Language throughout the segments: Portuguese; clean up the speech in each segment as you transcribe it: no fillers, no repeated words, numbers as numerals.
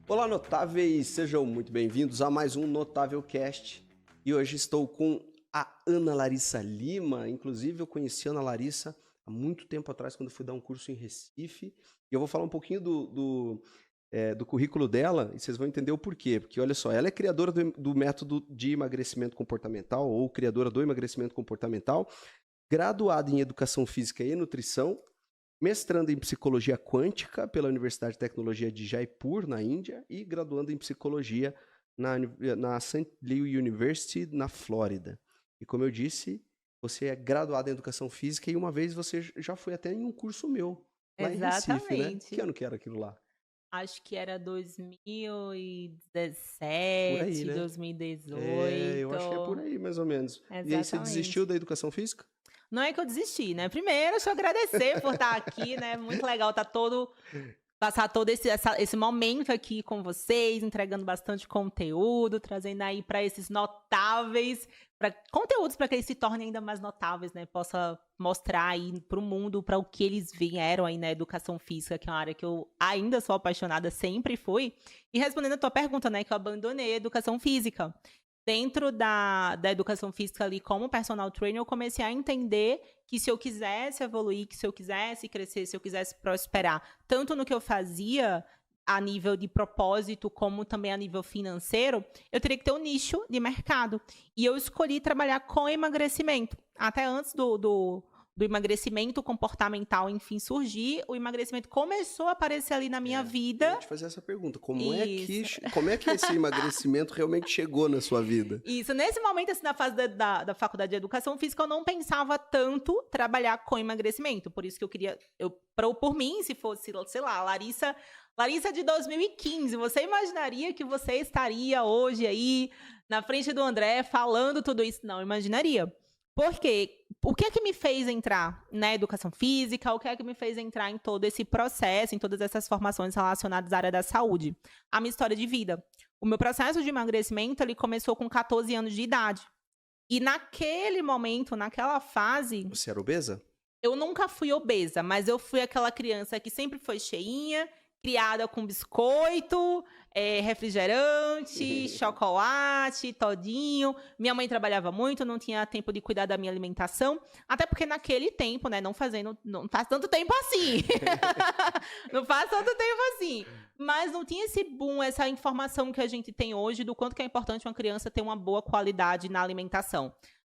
Olá, notáveis! Sejam muito bem-vindos a mais um Notável Cast. E hoje estou com a Ana Larissa Lima. Inclusive, eu conheci a Ana Larissa há muito tempo atrás, quando fui dar um curso em Recife. E eu vou falar um pouquinho do currículo dela e vocês vão entender o porquê. Porque, olha só, ela é criadora do método de emagrecimento comportamental, ou criadora do emagrecimento comportamental, graduada em Educação Física e Nutrição, mestrando em Psicologia Quântica pela Universidade de Tecnologia de Jaipur, na Índia, e graduando em Psicologia na St. Louis University, na Flórida. E como eu disse, você é graduada em Educação Física e uma vez você já foi até em um curso meu, lá em Recife, né? Que ano que era aquilo lá? Acho que era Por aí, 2017, né? 2018. Eu acho que é por aí, mais ou menos. E aí você desistiu Exatamente. da Educação Física? Não é que eu desisti, né? Primeiro, deixa eu agradecer por estar aqui, né? Muito legal passar todo esse momento aqui com vocês, entregando bastante conteúdo, trazendo aí para esses notáveis, conteúdos para que eles se tornem ainda mais notáveis, né? Possa mostrar aí para o mundo, para o que eles vieram aí na educação física, que é uma área que eu ainda sou apaixonada, sempre fui. E respondendo a tua pergunta, né? Que eu abandonei a educação física. Dentro da educação física ali, como personal trainer, eu comecei a entender que se eu quisesse evoluir, que se eu quisesse crescer, se eu quisesse prosperar, tanto no que eu fazia a nível de propósito, como também a nível financeiro, eu teria que ter um nicho de mercado. E eu escolhi trabalhar com emagrecimento. Até antes do emagrecimento comportamental, enfim, surgir, o emagrecimento começou a aparecer ali na minha vida. Eu ia te fazer essa pergunta. Como é que esse emagrecimento realmente chegou na sua vida? Isso. Nesse momento, assim, na fase da faculdade de Educação Física, eu não pensava tanto trabalhar com emagrecimento. Por isso que eu queria, por mim, se fosse, sei lá, Larissa de 2015, você imaginaria que você estaria hoje aí na frente do André falando tudo isso? Não, imaginaria. Porque o que é que me fez entrar na educação física? O que é que me fez entrar em todo esse processo, em todas essas formações relacionadas à área da saúde? A minha história de vida. O meu processo de emagrecimento, ele começou com 14 anos de idade. E naquele momento, naquela fase... Você era obesa? Eu nunca fui obesa, mas eu fui aquela criança que sempre foi cheinha, criada com biscoito, refrigerante, chocolate, todinho. Minha mãe trabalhava muito, não tinha tempo de cuidar da minha alimentação. Até porque naquele tempo, né, não faz tanto tempo assim. Não faz tanto tempo assim. Mas não tinha esse boom, essa informação que a gente tem hoje do quanto que é importante uma criança ter uma boa qualidade na alimentação.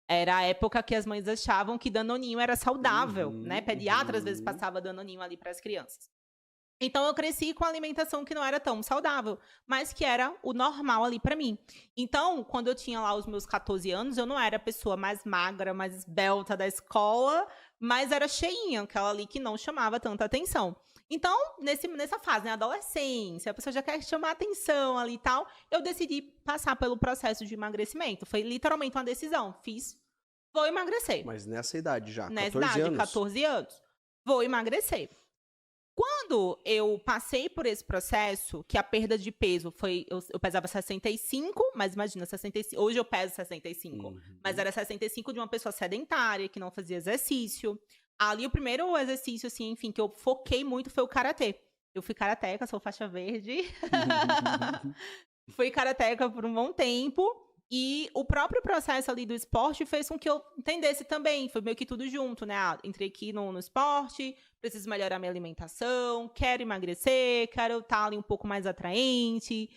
Era a época que as mães achavam que Danoninho era saudável, né? Pediatra, às vezes, passava Danoninho ali para as crianças. Então, eu cresci com a alimentação que não era tão saudável, mas que era o normal ali para mim. Então, quando eu tinha lá os meus 14 anos, eu não era a pessoa mais magra, mais esbelta da escola, mas era cheinha, aquela ali que não chamava tanta atenção. Então, nessa fase, né, adolescência, a pessoa já quer chamar atenção ali e tal, eu decidi passar pelo processo de emagrecimento. Foi literalmente uma decisão. Vou emagrecer. Mas nessa idade já, nessa 14 idade, anos? 14 anos. Vou emagrecer. Quando eu passei por esse processo, que a perda de peso foi... Eu pesava 65, mas imagina, 65, hoje eu peso 65. Mas era 65 de uma pessoa sedentária, que não fazia exercício. Ali, o primeiro exercício, assim, enfim, que eu foquei muito foi o karatê. Eu fui karateca, sou faixa verde. Fui karateca por um bom tempo. E o próprio processo ali do esporte fez com que eu entendesse também. Foi meio que tudo junto, né? Entrei aqui no esporte, preciso melhorar minha alimentação, quero emagrecer, quero estar ali um pouco mais atraente.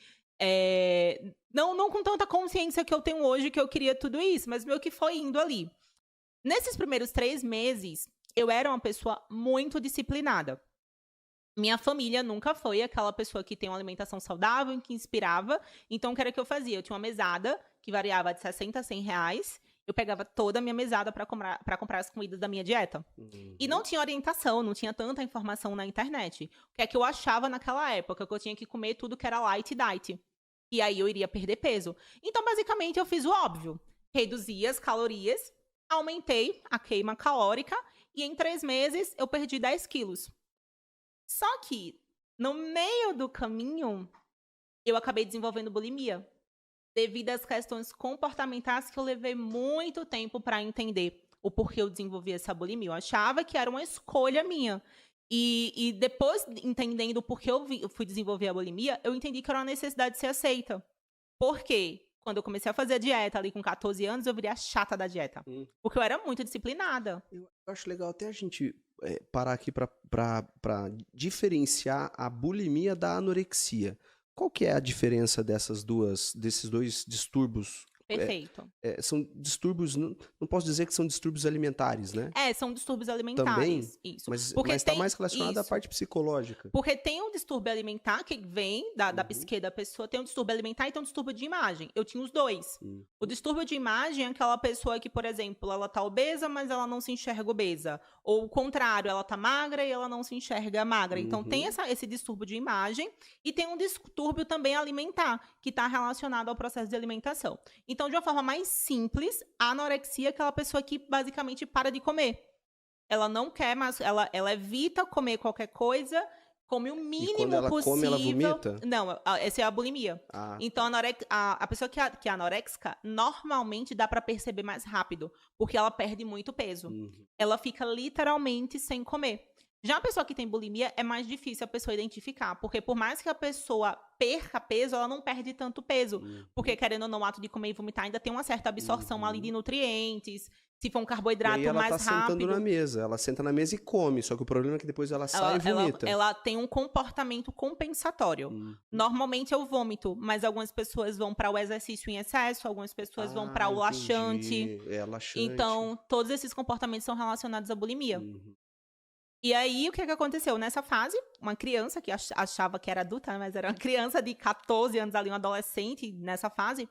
Não com tanta consciência que eu tenho hoje que eu queria tudo isso, mas meio que foi indo ali. Nesses primeiros 3 meses, eu era uma pessoa muito disciplinada. Minha família nunca foi aquela pessoa que tem uma alimentação saudável, que inspirava. Então, o que era que eu fazia? Eu tinha uma mesada que variava de 60 a 100 reais. Eu pegava toda a minha mesada para comprar as comidas da minha dieta. E não tinha orientação, não tinha tanta informação na internet. O que é que eu achava naquela época? Que eu tinha que comer tudo que era light diet. E aí eu iria perder peso. Então, basicamente, eu fiz o óbvio. Reduzi as calorias, aumentei a queima calórica e em 3 meses eu perdi 10 quilos. Só que, no meio do caminho, eu acabei desenvolvendo bulimia. Devido às questões comportamentais que eu levei muito tempo para entender. o porquê eu desenvolvi essa bulimia. Eu achava que era uma escolha minha. E depois, entendendo o porquê eu fui desenvolver a bulimia, eu entendi que era uma necessidade de ser aceita. Por quê? Quando eu comecei a fazer a dieta ali com 14 anos, eu virei a chata da dieta. Porque eu era muito disciplinada. Eu acho legal até a gente parar aqui para diferenciar a bulimia da anorexia. Qual que é a diferença desses dois distúrbios? Perfeito. São distúrbios, não posso dizer que são distúrbios alimentares, né? São distúrbios Também, alimentares. Isso. mas Porque está tem mais relacionado à isso. parte psicológica. Porque tem um distúrbio alimentar que vem da psique da pessoa, tem um distúrbio alimentar e tem um distúrbio de imagem. Eu tinha os dois. O distúrbio de imagem é aquela pessoa que, por exemplo, ela tá obesa, mas ela não se enxerga obesa. Ou o contrário, ela tá magra e ela não se enxerga magra. Então tem esse distúrbio de imagem e tem um distúrbio também alimentar, que está relacionado ao processo de alimentação. Então, de uma forma mais simples, a anorexia é aquela pessoa que basicamente para de comer. Ela não quer mais, ela evita comer qualquer coisa, come o mínimo quando ela possível. come, ela vomita? Não, essa é a bulimia. Então, a pessoa que é anoréxica, normalmente dá para perceber mais rápido, porque ela perde muito peso. Ela fica literalmente sem comer. Já a pessoa que tem bulimia, é mais difícil a pessoa identificar, porque por mais que a pessoa perca peso, ela não perde tanto peso. Porque, querendo ou não, o ato de comer e vomitar ainda tem uma certa absorção ali de nutrientes. Se for um carboidrato e aí mais ela tá rápido... sentando na mesa, ela senta na mesa e come, só que o problema é que depois ela sai e vomita. Ela tem um comportamento compensatório. Normalmente é o vômito, mas algumas pessoas vão para o exercício em excesso, algumas pessoas vão para o laxante. Laxante. Então, todos esses comportamentos são relacionados à bulimia. E aí, o que aconteceu? Nessa fase, uma criança que achava que era adulta, mas era uma criança de 14 anos ali, um adolescente nessa fase,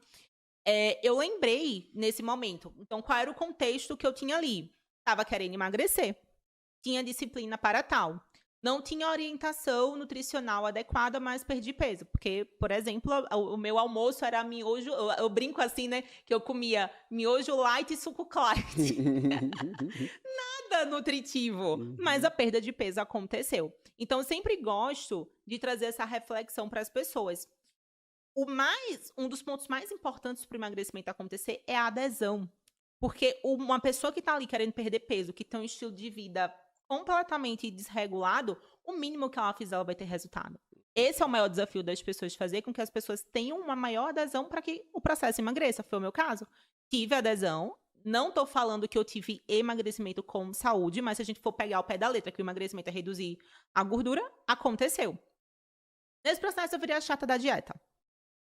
eu lembrei nesse momento. Então, qual era o contexto que eu tinha ali? Estava querendo emagrecer, tinha disciplina para tal, não tinha orientação nutricional adequada, mas perdi peso. Porque, por exemplo, o meu almoço era miojo, eu brinco assim, né, que eu comia miojo light e suco light. Nada nutritivo, mas a perda de peso aconteceu. Então, eu sempre gosto de trazer essa reflexão para as pessoas. Um dos pontos mais importantes para o emagrecimento acontecer é a adesão. Porque uma pessoa que está ali querendo perder peso, que tem um estilo de vida completamente desregulado, o mínimo que ela fizer, ela vai ter resultado. Esse é o maior desafio das pessoas, fazer com que as pessoas tenham uma maior adesão para que o processo emagreça. Foi o meu caso. Tive adesão. Não estou falando que eu tive emagrecimento com saúde, mas se a gente for pegar o pé da letra, que o emagrecimento é reduzir a gordura, aconteceu. Nesse processo, eu virei a chata da dieta.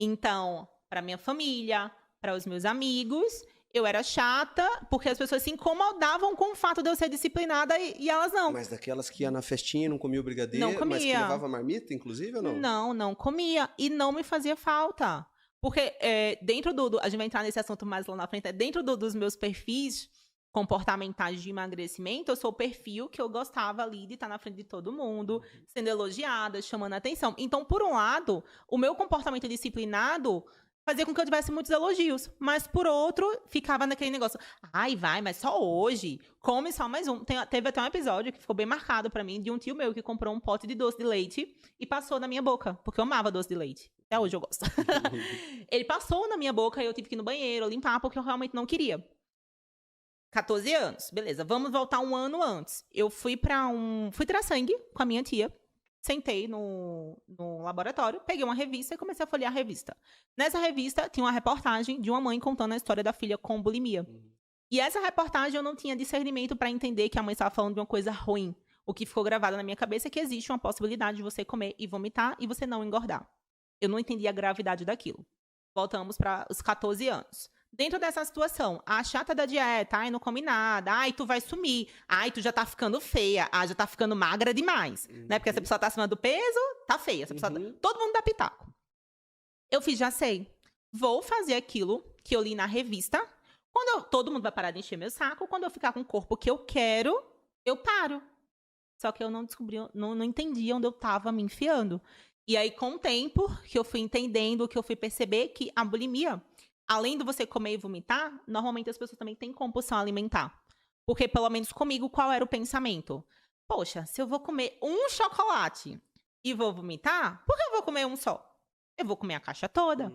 Então, para minha família, para os meus amigos, eu era chata, porque as pessoas se incomodavam com o fato de eu ser disciplinada e elas não. Mas daquelas que ia na festinha e não comia o brigadeiro, não comia. Mas que levava marmita, inclusive, ou não? Não comia. E não me fazia falta. Porque dentro a gente vai entrar nesse assunto mais lá na frente, dentro dos meus perfis comportamentais de emagrecimento, eu sou o perfil que eu gostava ali de estar na frente de todo mundo, sendo elogiada, chamando a atenção. Então, por um lado, o meu comportamento disciplinado fazia com que eu tivesse muitos elogios, mas por outro, ficava naquele negócio, ai, vai, mas só hoje, come só mais um. Teve até um episódio que ficou bem marcado pra mim, de um tio meu que comprou um pote de doce de leite e passou na minha boca, porque eu amava doce de leite. Até hoje eu gosto. Ele passou na minha boca e eu tive que ir no banheiro limpar, porque eu realmente não queria. 14 anos, beleza, vamos voltar um ano antes. Eu fui tirar sangue com a minha tia, sentei no laboratório, peguei uma revista e comecei a folhear a revista. Nessa revista, tinha uma reportagem de uma mãe contando a história da filha com bulimia. E essa reportagem eu não tinha discernimento para entender que a mãe estava falando de uma coisa ruim. O que ficou gravado na minha cabeça é que existe uma possibilidade de você comer e vomitar e você não engordar. Eu não entendi a gravidade daquilo. Voltamos para os 14 anos. Dentro dessa situação, a chata da dieta, ai, não come nada, ai, tu vai sumir, ai, tu já tá ficando feia, ai, já tá ficando magra demais, né? Porque essa pessoa tá acima do peso, tá feia. Essa pessoa todo mundo dá pitaco. Eu fiz, já sei, vou fazer aquilo que eu li na revista. Todo mundo vai parar de encher meu saco, quando eu ficar com o corpo que eu quero, eu paro. Só que eu não descobri, não entendi onde eu tava me enfiando. E aí, com o tempo, que eu fui entendendo, que eu fui perceber que a bulimia, além de você comer e vomitar, normalmente as pessoas também têm compulsão alimentar. Porque, pelo menos comigo, qual era o pensamento? Poxa, se eu vou comer um chocolate e vou vomitar, por que eu vou comer um só? Eu vou comer a caixa toda.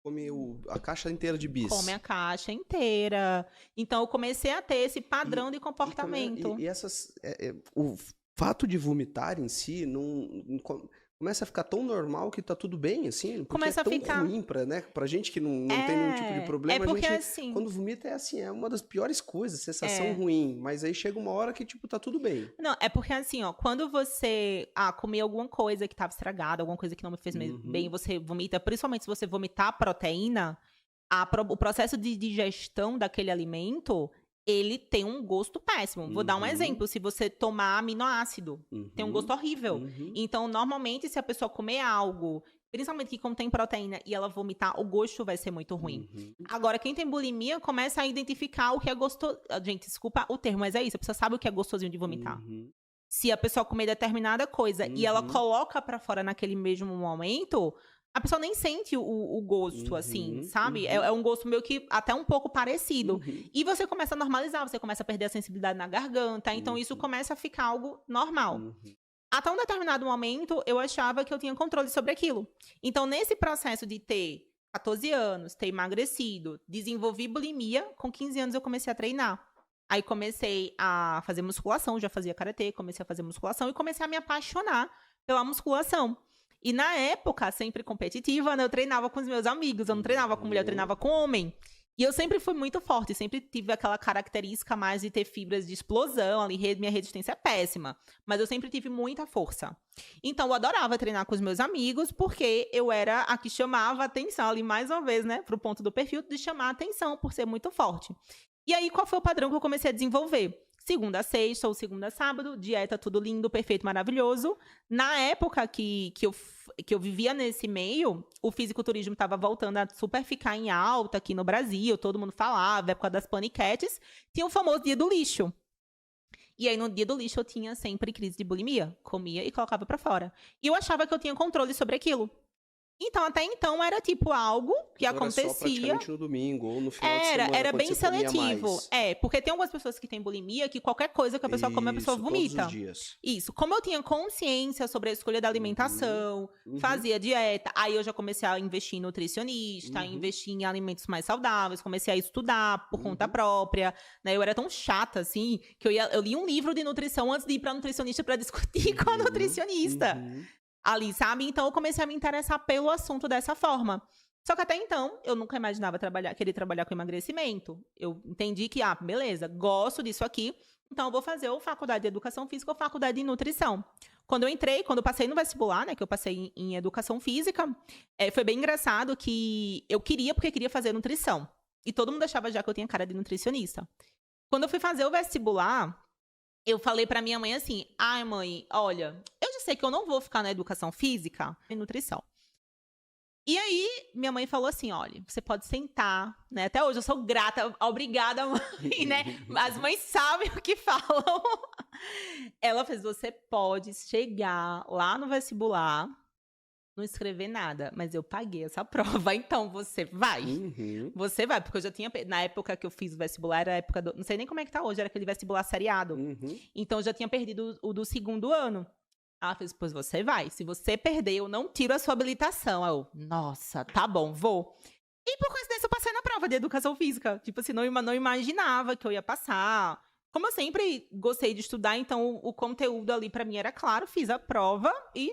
come a caixa inteira de bis. Come a caixa inteira. Então, eu comecei a ter esse padrão de comportamento. O fato de vomitar em si começa a ficar tão normal que tá tudo bem, assim? Porque Começa é tão a ficar ruim pra gente que não tem nenhum tipo de problema. porque a gente, assim... quando vomita, é uma das piores coisas, sensação ruim. Mas aí chega uma hora que, tipo, tá tudo bem. Não, é porque assim, ó, quando você comer alguma coisa que tava estragada, alguma coisa que não me fez bem, você vomita, principalmente se você vomitar proteína, o processo de digestão daquele alimento, ele tem um gosto péssimo. Vou dar um exemplo. Se você tomar aminoácido, tem um gosto horrível. Então, normalmente, se a pessoa comer algo, principalmente que contém proteína, e ela vomitar, o gosto vai ser muito ruim. Agora, quem tem bulimia, começa a identificar o que é gostoso. Gente, desculpa o termo, mas é isso. A pessoa sabe o que é gostosinho de vomitar. Se a pessoa comer determinada coisa e ela coloca pra fora naquele mesmo momento... A pessoa nem sente o gosto, assim, sabe? É um gosto meio que até um pouco parecido. E você começa a normalizar, você começa a perder a sensibilidade na garganta. Então, isso começa a ficar algo normal. Até um determinado momento, eu achava que eu tinha controle sobre aquilo. Então, nesse processo de ter 14 anos, ter emagrecido, desenvolvi bulimia, com 15 anos eu comecei a treinar. Aí comecei a fazer musculação, já fazia karatê, comecei a fazer musculação e comecei a me apaixonar pela musculação. E na época, sempre competitiva, né, eu treinava com os meus amigos, eu não treinava com mulher, eu treinava com homem. E eu sempre fui muito forte, sempre tive aquela característica mais de ter fibras de explosão, ali, minha resistência é péssima. Mas eu sempre tive muita força. Então, eu adorava treinar com os meus amigos, porque eu era a que chamava atenção, ali, mais uma vez, né, pro ponto do perfil, de chamar atenção, por ser muito forte. E aí, qual foi o padrão que eu comecei a desenvolver? Segunda a sexta ou segunda a sábado, dieta tudo lindo, perfeito, maravilhoso. Na época que eu vivia nesse meio, o fisiculturismo estava voltando a super ficar em alta aqui no Brasil, todo mundo falava, época das paniquetes, tinha o famoso dia do lixo. E aí, no dia do lixo, eu tinha sempre crise de bulimia, comia e colocava pra fora. E eu achava que eu tinha controle sobre aquilo. Então, até então, era tipo algo que acontecia. Era só praticamente no domingo ou no final de semana. Era bem seletivo. Mais. Porque tem algumas pessoas que têm bulimia que qualquer coisa que a pessoa come, a pessoa vomita. Todos os dias. Isso. Como eu tinha consciência sobre a escolha da alimentação, fazia dieta, aí eu já comecei a investir em nutricionista, investir em alimentos mais saudáveis, comecei a estudar por conta própria, né? Eu era tão chata, assim, que eu li um livro de nutrição antes de ir pra nutricionista pra discutir com a nutricionista. Ali, sabe? Então, eu comecei a me interessar pelo assunto dessa forma. Só que até então, eu nunca imaginava querer trabalhar com emagrecimento. Eu entendi que, beleza, gosto disso aqui, então eu vou fazer ou faculdade de educação física ou faculdade de nutrição. Quando eu passei no vestibular, né, que eu passei em educação física, foi bem engraçado que eu porque queria fazer nutrição. E todo mundo achava já que eu tinha cara de nutricionista. Quando eu fui fazer o vestibular, eu falei pra minha mãe assim, mãe, olha, eu já sei que eu não vou ficar na educação física e nutrição. E aí, minha mãe falou assim, olha, você pode sentar, né? Até hoje eu sou grata, obrigada, mãe, né? As mães sabem o que falam. Ela fez, você pode chegar lá no vestibular, não escrever nada, mas eu paguei essa prova, então você vai. Você vai, porque eu já tinha, na época que eu fiz o vestibular, era a época não sei nem como é que tá hoje, era aquele vestibular seriado. Então eu já tinha perdido o do segundo ano. Ela fez, pois você vai. Se você perder, eu não tiro a sua habilitação. Aí eu, nossa, tá bom, vou. E por coincidência eu passei na prova de educação física. Tipo assim, não imaginava que eu ia passar. Como eu sempre gostei de estudar, então o conteúdo ali pra mim era claro, fiz a prova e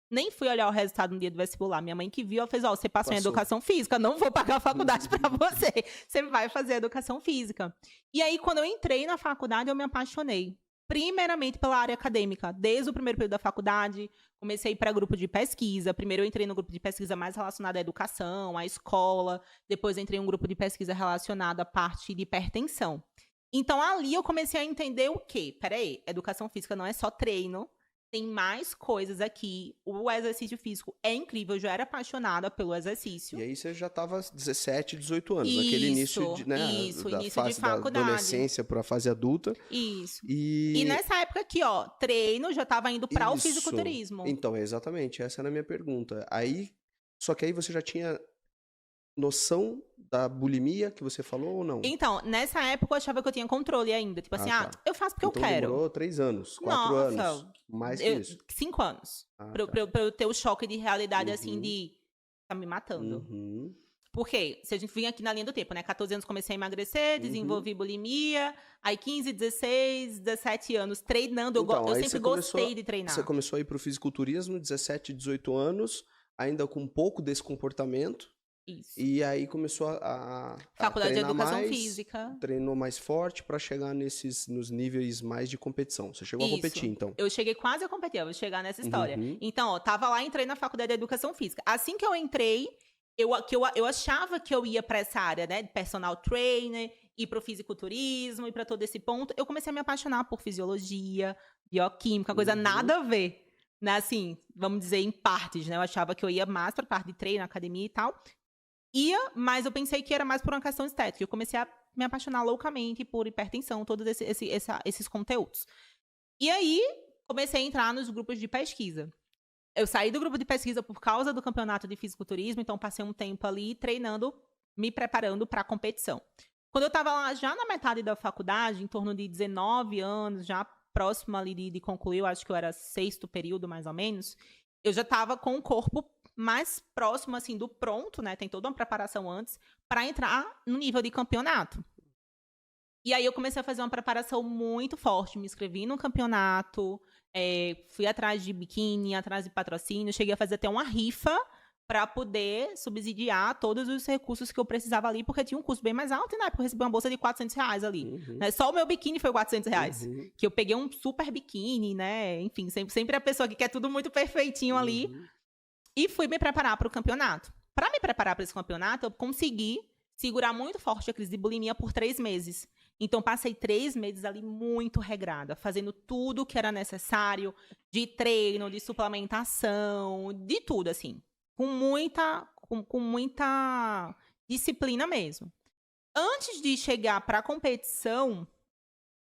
nem fui olhar o resultado no dia do vestibular. Minha mãe que viu, ela fez, você passou em educação física, não vou pagar a faculdade pra você. Você vai fazer educação física. E aí, quando eu entrei na faculdade, eu me apaixonei. Primeiramente pela área acadêmica. Desde o primeiro período da faculdade, comecei a ir para grupo de pesquisa. Primeiro eu entrei no grupo de pesquisa mais relacionado à educação, à escola. Depois entrei em um grupo de pesquisa relacionado à parte de hipertensão. Então, ali eu comecei a entender o quê? Peraí, educação física não é só treino. Tem mais coisas aqui. O exercício físico é incrível. Eu já era apaixonada pelo exercício. E aí você já estava 17, 18 anos. Aquele início de, né, início fase de faculdade. Da adolescência para a fase adulta. Isso. E nessa época aqui, treino, já estava indo para o fisiculturismo. Então, exatamente. Essa era a minha pergunta. Só que aí você já tinha noção da bulimia que você falou ou não? Então, nessa época eu achava que eu tinha controle ainda. Tipo assim, tá. Eu faço porque então, eu quero. Demorou 3 anos, 4 anos. Mais que isso. 5 anos. Pra eu ter o choque de realidade, assim, de tá me matando. Porque se a gente vir aqui na linha do tempo, né? 14 anos comecei a emagrecer, desenvolvi bulimia, aí 15, 16, 17 anos treinando. Então, Eu aí sempre você começou, gostei de treinar. você começou a ir pro fisiculturismo, 17, 18 anos, ainda com um pouco desse comportamento, Isso. e aí começou a Faculdade de treinar Educação mais, Física. treinou mais forte para chegar nos níveis mais de competição. Você chegou a competir, então? Eu cheguei quase a competir, eu vou chegar nessa história. Uhum. Então, ó, tava lá, entrei na Faculdade de Educação Física. Assim que eu entrei, eu achava que eu ia pra essa área, né, de personal trainer, ir pro fisiculturismo, ir pra todo esse ponto. Eu comecei a me apaixonar por fisiologia, bioquímica, coisa nada a ver. Né, assim, vamos dizer, em partes, né? Eu achava que eu ia mais pra parte de treino, academia e tal. Ia, mas eu pensei que era mais por uma questão estética. Eu comecei a me apaixonar loucamente por hipertensão, todos esses conteúdos. E aí, comecei a entrar nos grupos de pesquisa. Eu saí do grupo de pesquisa por causa do campeonato de fisiculturismo, então passei um tempo ali treinando, me preparando para a competição. Quando eu estava lá já na metade da faculdade, em torno de 19 anos, já próximo ali de concluir, eu acho que eu era 6º período mais ou menos, eu já estava com o corpo mais próximo assim do pronto, né? Tem toda uma preparação antes para entrar no nível de campeonato. E aí eu comecei a fazer uma preparação muito forte, me inscrevi no campeonato, fui atrás de biquíni, atrás de patrocínio, cheguei a fazer até uma rifa para poder subsidiar todos os recursos que eu precisava ali, porque tinha um custo bem mais alto, e na época eu recebi uma bolsa de R$400 ali. Né? Só o meu biquíni foi R$400. Que eu peguei um super biquíni, né? Enfim, sempre a pessoa que quer tudo muito perfeitinho ali. E fui me preparar para o campeonato. Para me preparar para esse campeonato, eu consegui segurar muito forte a crise de bulimia por 3 meses. Então, passei 3 meses ali muito regrada, fazendo tudo o que era necessário, de treino, de suplementação, de tudo, assim. Com muita disciplina mesmo. Antes de chegar para a competição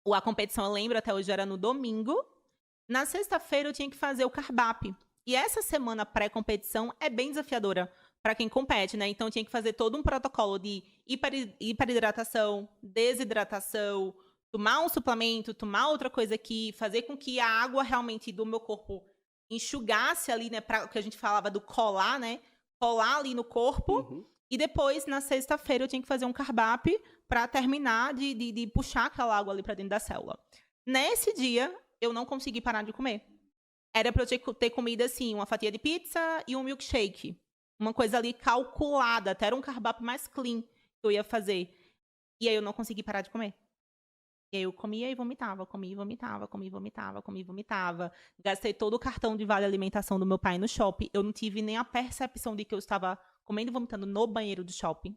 eu lembro até hoje, era no domingo. Na sexta-feira eu tinha que fazer o carb-up. E essa semana pré-competição é bem desafiadora para quem compete, né? Então, eu tinha que fazer todo um protocolo de hiperidratação, desidratação, tomar um suplemento, tomar outra coisa aqui, fazer com que a água realmente do meu corpo enxugasse ali, né? Para o que a gente falava do colar, né? Colar ali no corpo. E depois, na sexta-feira, eu tinha que fazer um carb-up para terminar de puxar aquela água ali para dentro da célula. Nesse dia, eu não consegui parar de comer. Era para eu ter comido, assim, uma fatia de pizza e um milkshake. Uma coisa ali calculada, até era um carb-up mais clean que eu ia fazer. E aí eu não consegui parar de comer. E aí eu comia e vomitava, comia e vomitava, comia e vomitava, comia e vomitava. Gastei todo o cartão de vale alimentação do meu pai no shopping. Eu não tive nem a percepção de que eu estava comendo e vomitando no banheiro do shopping.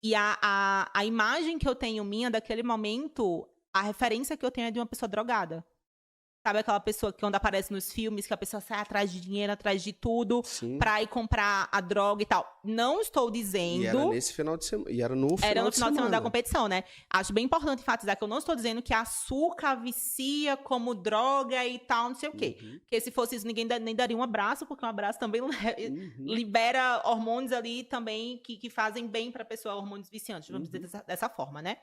E a imagem que eu tenho minha daquele momento, a referência que eu tenho é de uma pessoa drogada. Sabe aquela pessoa que quando aparece nos filmes, que a pessoa sai atrás de dinheiro, atrás de tudo, pra ir comprar a droga e tal. Não estou dizendo... E era nesse final de semana. Era no final de semana da competição, né? Acho bem importante enfatizar que eu não estou dizendo que açúcar vicia como droga e tal, não sei o quê. Porque se fosse isso, ninguém nem daria um abraço, porque um abraço também libera hormônios ali também que fazem bem pra pessoa, hormônios viciantes, vamos dizer dessa forma, né?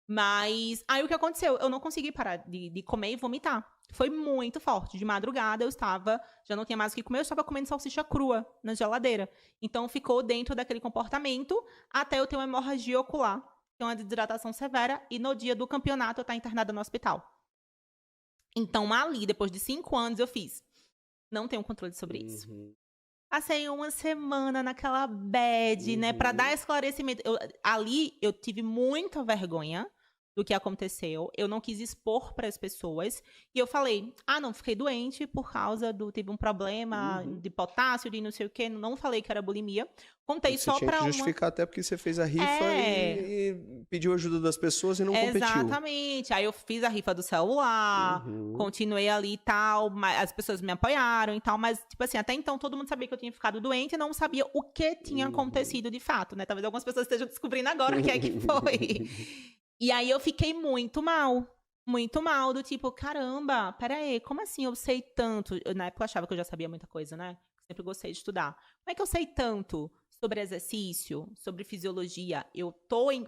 Mas aí o que aconteceu? Eu não consegui parar de comer e vomitar. Foi muito forte. De madrugada já não tinha mais o que comer, eu estava comendo salsicha crua na geladeira. Então ficou dentro daquele comportamento até eu ter uma hemorragia ocular, ter uma desidratação severa e no dia do campeonato eu estar internada no hospital. Então ali, depois de 5 anos, eu fiz. Não tenho controle sobre isso. Passei uma semana naquela bad, né, pra dar esclarecimento. Ali eu tive muita vergonha do que aconteceu. Eu não quis expor para as pessoas. E eu falei, não, fiquei doente por causa tive um problema de potássio, de não sei o quê. Não falei que era bulimia. Contei você só tinha pra que justificar até porque você fez a rifa e pediu ajuda das pessoas e não competiu. Exatamente. Aí eu fiz a rifa do celular, continuei ali e tal, as pessoas me apoiaram e tal, mas, tipo assim, até então todo mundo sabia que eu tinha ficado doente e não sabia o que tinha acontecido de fato, né? Talvez algumas pessoas estejam descobrindo agora o que é que foi. E aí eu fiquei muito mal, do tipo, caramba, peraí, como assim eu sei tanto? Na época eu achava que eu já sabia muita coisa, né? Sempre gostei de estudar. Como é que eu sei tanto sobre exercício, sobre fisiologia? Eu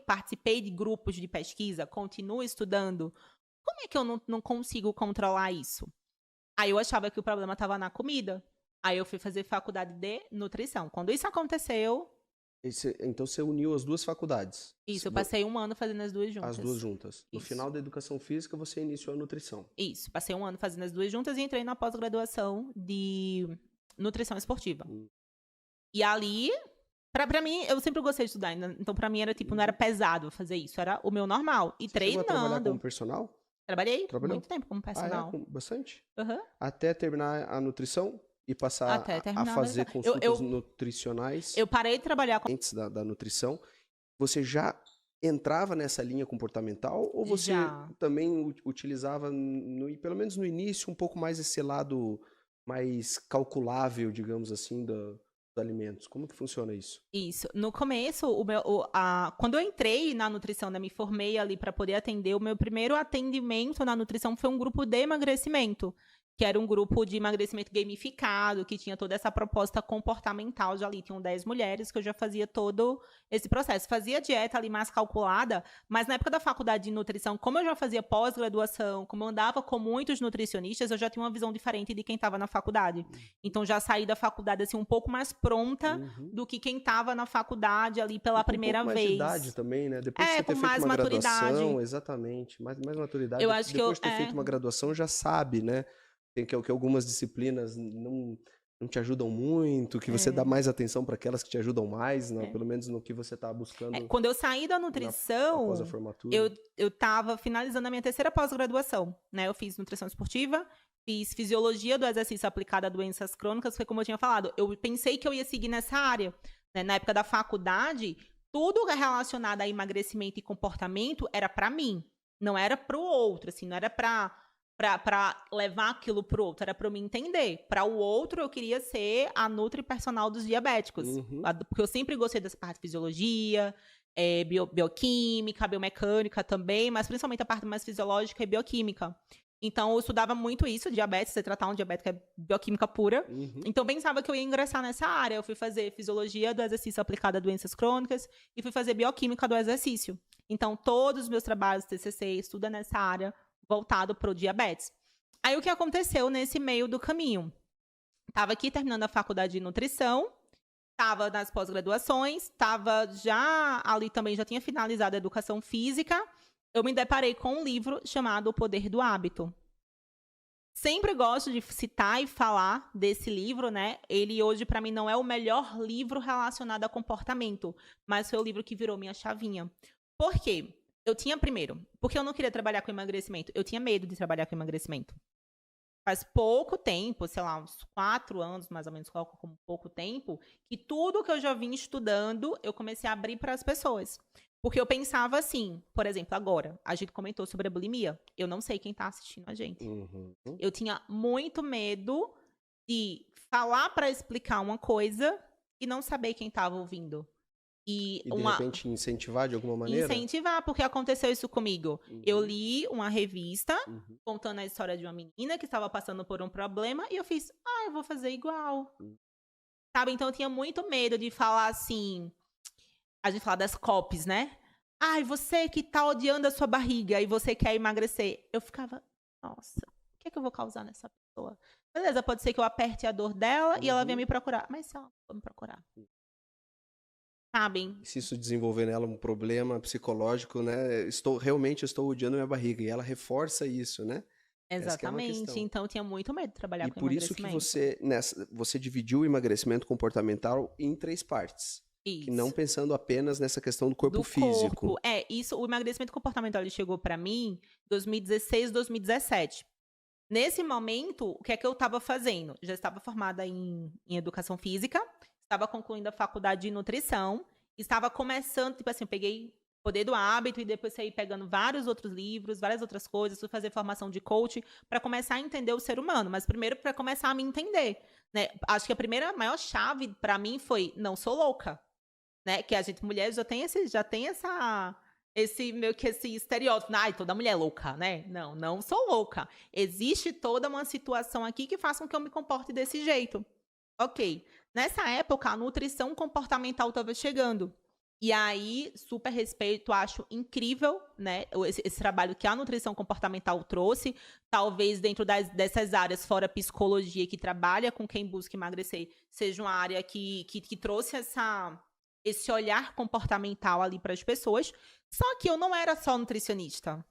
participei de grupos de pesquisa, continuo estudando. Como é que eu não consigo controlar isso? Aí eu achava que o problema estava na comida. Aí eu fui fazer faculdade de nutrição. Quando isso aconteceu, Então você uniu as duas faculdades. Isso, eu passei 1 ano fazendo as duas juntas. As duas juntas. No Isso. final da educação física, você iniciou a nutrição. Isso, passei 1 ano fazendo as duas juntas e entrei na pós-graduação de nutrição esportiva. E ali, pra mim, eu sempre gostei de estudar, então pra mim era tipo, não era pesado fazer isso, era o meu normal. E Você chegou a trabalhar treinando. como personal? Trabalhei Trabalhou? muito tempo como Ah, personal. bastante? Aham. Até terminar a nutrição e passar Até a terminar fazer a- consultas nutricionais Eu parei de trabalhar com. antes da nutrição. Você já entrava nessa linha comportamental ou você Já. também utilizava, pelo menos no início, um pouco mais esse lado mais calculável, digamos assim, dos alimentos? Como que funciona isso? Isso. No começo, quando eu entrei na nutrição, né, me formei ali para poder atender, o meu primeiro atendimento na nutrição foi um grupo de emagrecimento, que era um grupo de emagrecimento gamificado, que tinha toda essa proposta comportamental já ali. Tinham 10 mulheres que eu já fazia todo esse processo. Fazia dieta ali mais calculada, mas na época da faculdade de nutrição, como eu já fazia pós-graduação, como eu andava com muitos nutricionistas, eu já tinha uma visão diferente de quem estava na faculdade. Então já saí da faculdade assim um pouco mais pronta do que quem estava na faculdade ali pela primeira um pouco vez. mais de idade também, né? Depois de você ter com feito mais uma maturidade. graduação, exatamente, mais maturidade. Eu acho que Depois de ter feito uma graduação, já sabe, né? Tem que algumas disciplinas não te ajudam muito, que você dá mais atenção para aquelas que te ajudam mais, né? Pelo menos no que você está buscando. Quando eu saí da nutrição, após a formatura. eu estava finalizando a minha terceira pós-graduação, né? Eu fiz nutrição esportiva, fiz fisiologia do exercício aplicada a doenças crônicas, foi como eu tinha falado. Eu pensei que eu ia seguir nessa área, né? Na época da faculdade, tudo relacionado a emagrecimento e comportamento era para mim, não era para o outro, assim, não era para levar aquilo pro outro, era para eu me entender. Para o outro, eu queria ser a nutripersonal dos diabéticos. Porque eu sempre gostei dessa parte de fisiologia, bioquímica, biomecânica também, mas principalmente a parte mais fisiológica e bioquímica. Então, eu estudava muito isso, diabetes, você tratar um diabético é bioquímica pura. Então, eu pensava que eu ia ingressar nessa área. Eu fui fazer fisiologia do exercício aplicada a doenças crônicas e fui fazer bioquímica do exercício. Então, todos os meus trabalhos, TCC, estuda nessa área, voltado para o diabetes. Aí, o que aconteceu nesse meio do caminho? Estava aqui terminando a faculdade de nutrição, estava nas pós-graduações, estava já ali também, já tinha finalizado a educação física. Eu me deparei com um livro chamado O Poder do Hábito. Sempre gosto de citar e falar desse livro, né? Ele hoje, para mim, não é o melhor livro relacionado a comportamento, mas foi o livro que virou minha chavinha. Por quê? Porque eu não queria trabalhar com emagrecimento. Eu tinha medo de trabalhar com emagrecimento. Faz pouco tempo, sei lá, uns 4 anos, mais ou menos, coloco como pouco tempo, que tudo que eu já vim estudando, eu comecei a abrir para as pessoas. Porque eu pensava assim, por exemplo, agora, a gente comentou sobre a bulimia. Eu não sei quem está assistindo a gente. Eu tinha muito medo de falar para explicar uma coisa e não saber quem estava ouvindo. E de repente incentivar de alguma maneira? Incentivar, porque aconteceu isso comigo. Eu li uma revista contando a história de uma menina que estava passando por um problema e eu fiz, eu vou fazer igual. Sabe? Então eu tinha muito medo de falar assim, a gente fala das COPs, né? Você que tá odiando a sua barriga e você quer emagrecer. Eu ficava, nossa, o que é que eu vou causar nessa pessoa? Beleza, pode ser que eu aperte a dor dela e ela venha me procurar. Mas se ela não for me procurar? Sabem? Se isso desenvolver nela um problema psicológico, né? Realmente estou odiando minha barriga. E ela reforça isso, né? Exatamente. Então, eu tinha muito medo de trabalhar com emagrecimento. E por isso que você dividiu o emagrecimento comportamental em 3 partes. Isso. Que não pensando apenas nessa questão do corpo físico. O emagrecimento comportamental ele chegou para mim em 2016, 2017. Nesse momento, o que é que eu estava fazendo? Já estava formada em educação física, estava concluindo a faculdade de nutrição, estava começando, tipo assim, eu peguei Poder do Hábito e depois saí pegando vários outros livros, várias outras coisas, fui fazer formação de coach para começar a entender o ser humano, mas primeiro para começar a me entender, né? Acho que a maior chave para mim foi não sou louca, né? Que a gente mulher já tem esse meio que esse estereótipo, toda mulher é louca, né? Não sou louca. Existe toda uma situação aqui que faça com que eu me comporte desse jeito. Ok. Nessa época, a nutrição comportamental estava chegando. E aí, super respeito, acho incrível, né? Esse trabalho que a nutrição comportamental trouxe. Talvez dentro dessas áreas, fora psicologia, que trabalha com quem busca emagrecer, seja uma área que trouxe esse olhar comportamental ali para as pessoas. Só que eu não era só nutricionista.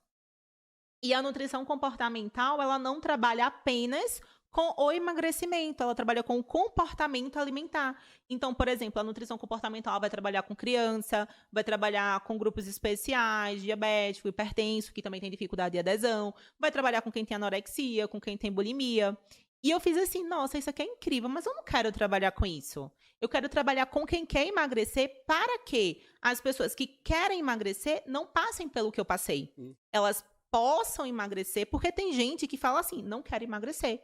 E a nutrição comportamental, ela não trabalha apenas com o emagrecimento, ela trabalha com o comportamento alimentar. Então, por exemplo, a nutrição comportamental vai trabalhar com criança, vai trabalhar com grupos especiais, diabético, hipertenso, que também tem dificuldade de adesão, vai trabalhar com quem tem anorexia, com quem tem bulimia. E eu fiz assim, nossa, isso aqui é incrível, mas eu não quero trabalhar com isso. Eu quero trabalhar com quem quer emagrecer para que as pessoas que querem emagrecer não passem pelo que eu passei. Elas possam emagrecer, porque tem gente que fala assim, não quero emagrecer.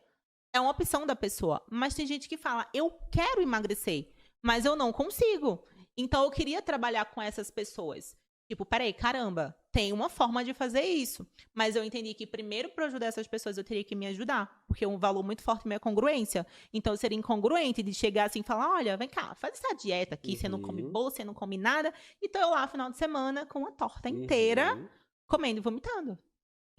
É uma opção da pessoa. Mas tem gente que fala, eu quero emagrecer, mas eu não consigo. Então, eu queria trabalhar com essas pessoas. Tipo, peraí, caramba, tem uma forma de fazer isso. Mas eu entendi que primeiro, para ajudar essas pessoas, eu teria que me ajudar. Porque um valor muito forte meu é congruência. Então, eu seria incongruente de chegar assim e falar, olha, vem cá, faz essa dieta aqui, você não come bolo, você não come nada. Então, eu lá, final de semana, com uma torta inteira, comendo e vomitando.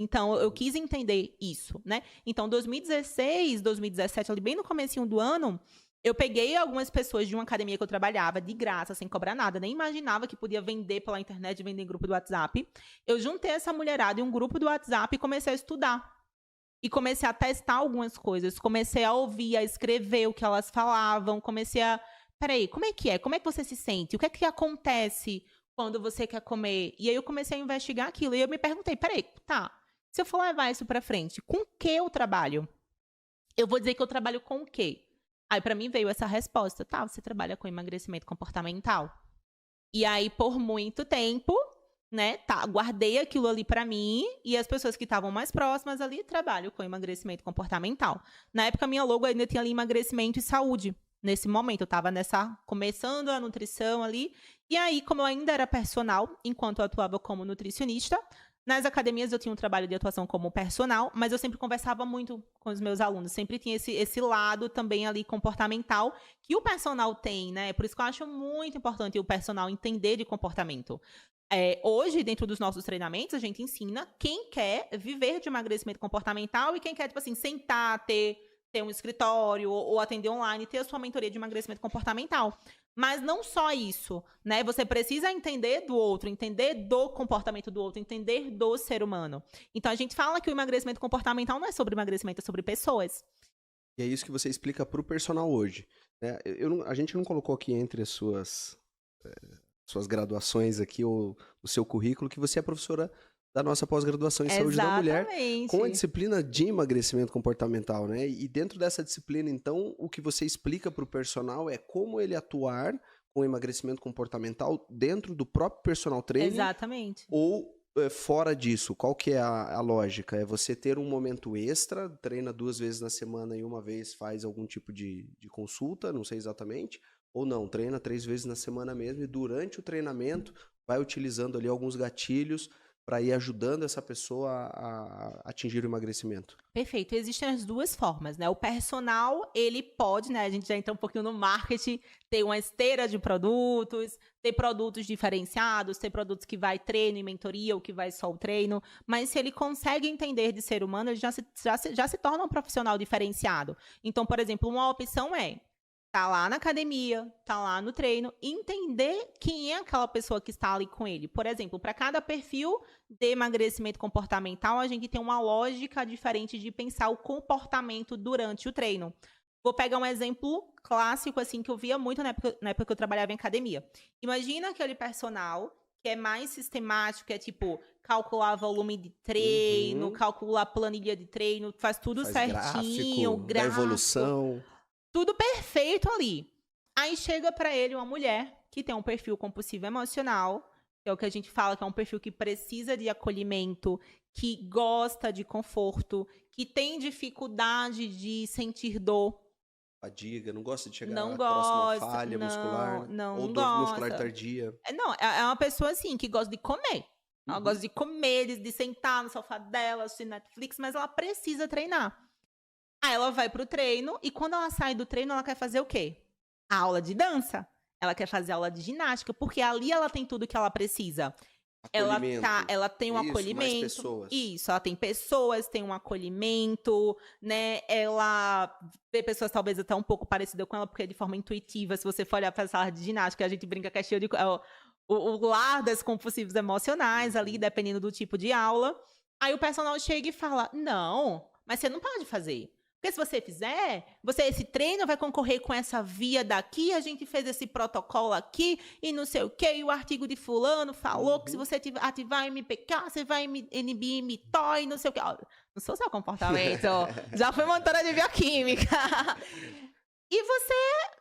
Então, eu quis entender isso, né? Então, 2016, 2017, ali bem no comecinho do ano, eu peguei algumas pessoas de uma academia que eu trabalhava, de graça, sem cobrar nada. Nem imaginava que podia vender pela internet, vender em grupo do WhatsApp. Eu juntei essa mulherada em um grupo do WhatsApp e comecei a estudar. E comecei a testar algumas coisas. Comecei a ouvir, a escrever o que elas falavam. Comecei a... Peraí, como é que é? Como é que você se sente? O que é que acontece quando você quer comer? E aí eu comecei a investigar aquilo. E eu me perguntei, peraí, tá... Se eu for levar isso pra frente, com o que eu trabalho? Eu vou dizer que eu trabalho com o quê? Aí, pra mim, veio essa resposta. Tá, você trabalha com emagrecimento comportamental. E aí, por muito tempo, né, guardei aquilo ali pra mim e as pessoas que estavam mais próximas ali trabalham com emagrecimento comportamental. Na época, minha logo ainda tinha ali emagrecimento e saúde. Nesse momento, eu tava começando a nutrição ali. E aí, como eu ainda era personal, enquanto eu atuava como nutricionista, nas academias eu tinha um trabalho de atuação como personal, mas eu sempre conversava muito com os meus alunos. Sempre tinha esse lado também ali comportamental que o personal tem, né? Por isso que eu acho muito importante o personal entender de comportamento. Hoje, dentro dos nossos treinamentos, a gente ensina quem quer viver de emagrecimento comportamental e quem quer, tipo assim, sentar, ter um escritório ou atender online, ter a sua mentoria de emagrecimento comportamental. Mas não só isso, né? Você precisa entender do outro, entender do comportamento do outro, entender do ser humano. Então, a gente fala que o emagrecimento comportamental não é sobre emagrecimento, é sobre pessoas. E é isso que você explica para o personal hoje, né? A gente não colocou aqui entre as suas graduações aqui, ou o seu currículo, que você é professora da nossa pós-graduação em saúde da mulher, com a disciplina de emagrecimento comportamental, né? E dentro dessa disciplina, então, o que você explica para o personal é como ele atuar com emagrecimento comportamental dentro do próprio personal training. Exatamente. Ou fora disso. Qual que é a lógica? É você ter um momento extra, treina 2 vezes na semana e uma vez faz algum tipo de consulta, não sei exatamente, ou não, treina 3 vezes na semana mesmo e durante o treinamento vai utilizando ali alguns gatilhos para ir ajudando essa pessoa a atingir o emagrecimento. Perfeito. Existem as duas formas, né? O personal, ele pode, né? A gente já entra um pouquinho no marketing, ter uma esteira de produtos, ter produtos diferenciados, ter produtos que vai treino e mentoria, ou que vai só o treino. Mas se ele consegue entender de ser humano, ele já se torna um profissional diferenciado. Então, por exemplo, uma opção tá lá na academia, tá lá no treino, entender quem é aquela pessoa que está ali com ele. Por exemplo, para cada perfil de emagrecimento comportamental, a gente tem uma lógica diferente de pensar o comportamento durante o treino. Vou pegar um exemplo clássico, assim, que eu via muito na época que eu trabalhava em academia. Imagina aquele personal que é mais sistemático, que é tipo, calcular volume de treino, calcular planilha de treino, faz tudo certinho, gráfico, da evolução. Tudo perfeito ali. Aí chega pra ele uma mulher que tem um perfil compulsivo emocional, que é o que a gente fala que é um perfil que precisa de acolhimento, que gosta de conforto, que tem dificuldade de sentir dor. Fadiga, não gosta de chegar não próximo à gosta, falha muscular, não ou dor muscular tardia. Não, é uma pessoa assim que gosta de comer. Ela gosta de comer, de sentar no sofá dela, assistir Netflix, mas ela precisa treinar. Aí ela vai pro treino e quando ela sai do treino, ela quer fazer o quê? A aula de dança. Ela quer fazer aula de ginástica, porque ali ela tem tudo que ela precisa. Acolhimento. Ela tem um Isso, mais acolhimento. pessoas. Isso, ela tem pessoas, tem um acolhimento, né? Ela vê pessoas talvez até um pouco parecidas com ela, porque de forma intuitiva, se você for olhar para a sala de ginástica, a gente brinca que é cheio de o lar das compulsivos emocionais ali, dependendo do tipo de aula. Aí o personal chega e fala: não, mas você não pode fazer. Porque se você fizer, esse treino vai concorrer com essa via daqui, a gente fez esse protocolo aqui, e não sei o quê, e o artigo de fulano falou que se você ativar MPK, você vai inibir mTOR e não sei o quê. Ó, não sou seu comportamento, já fui monitora de bioquímica. E você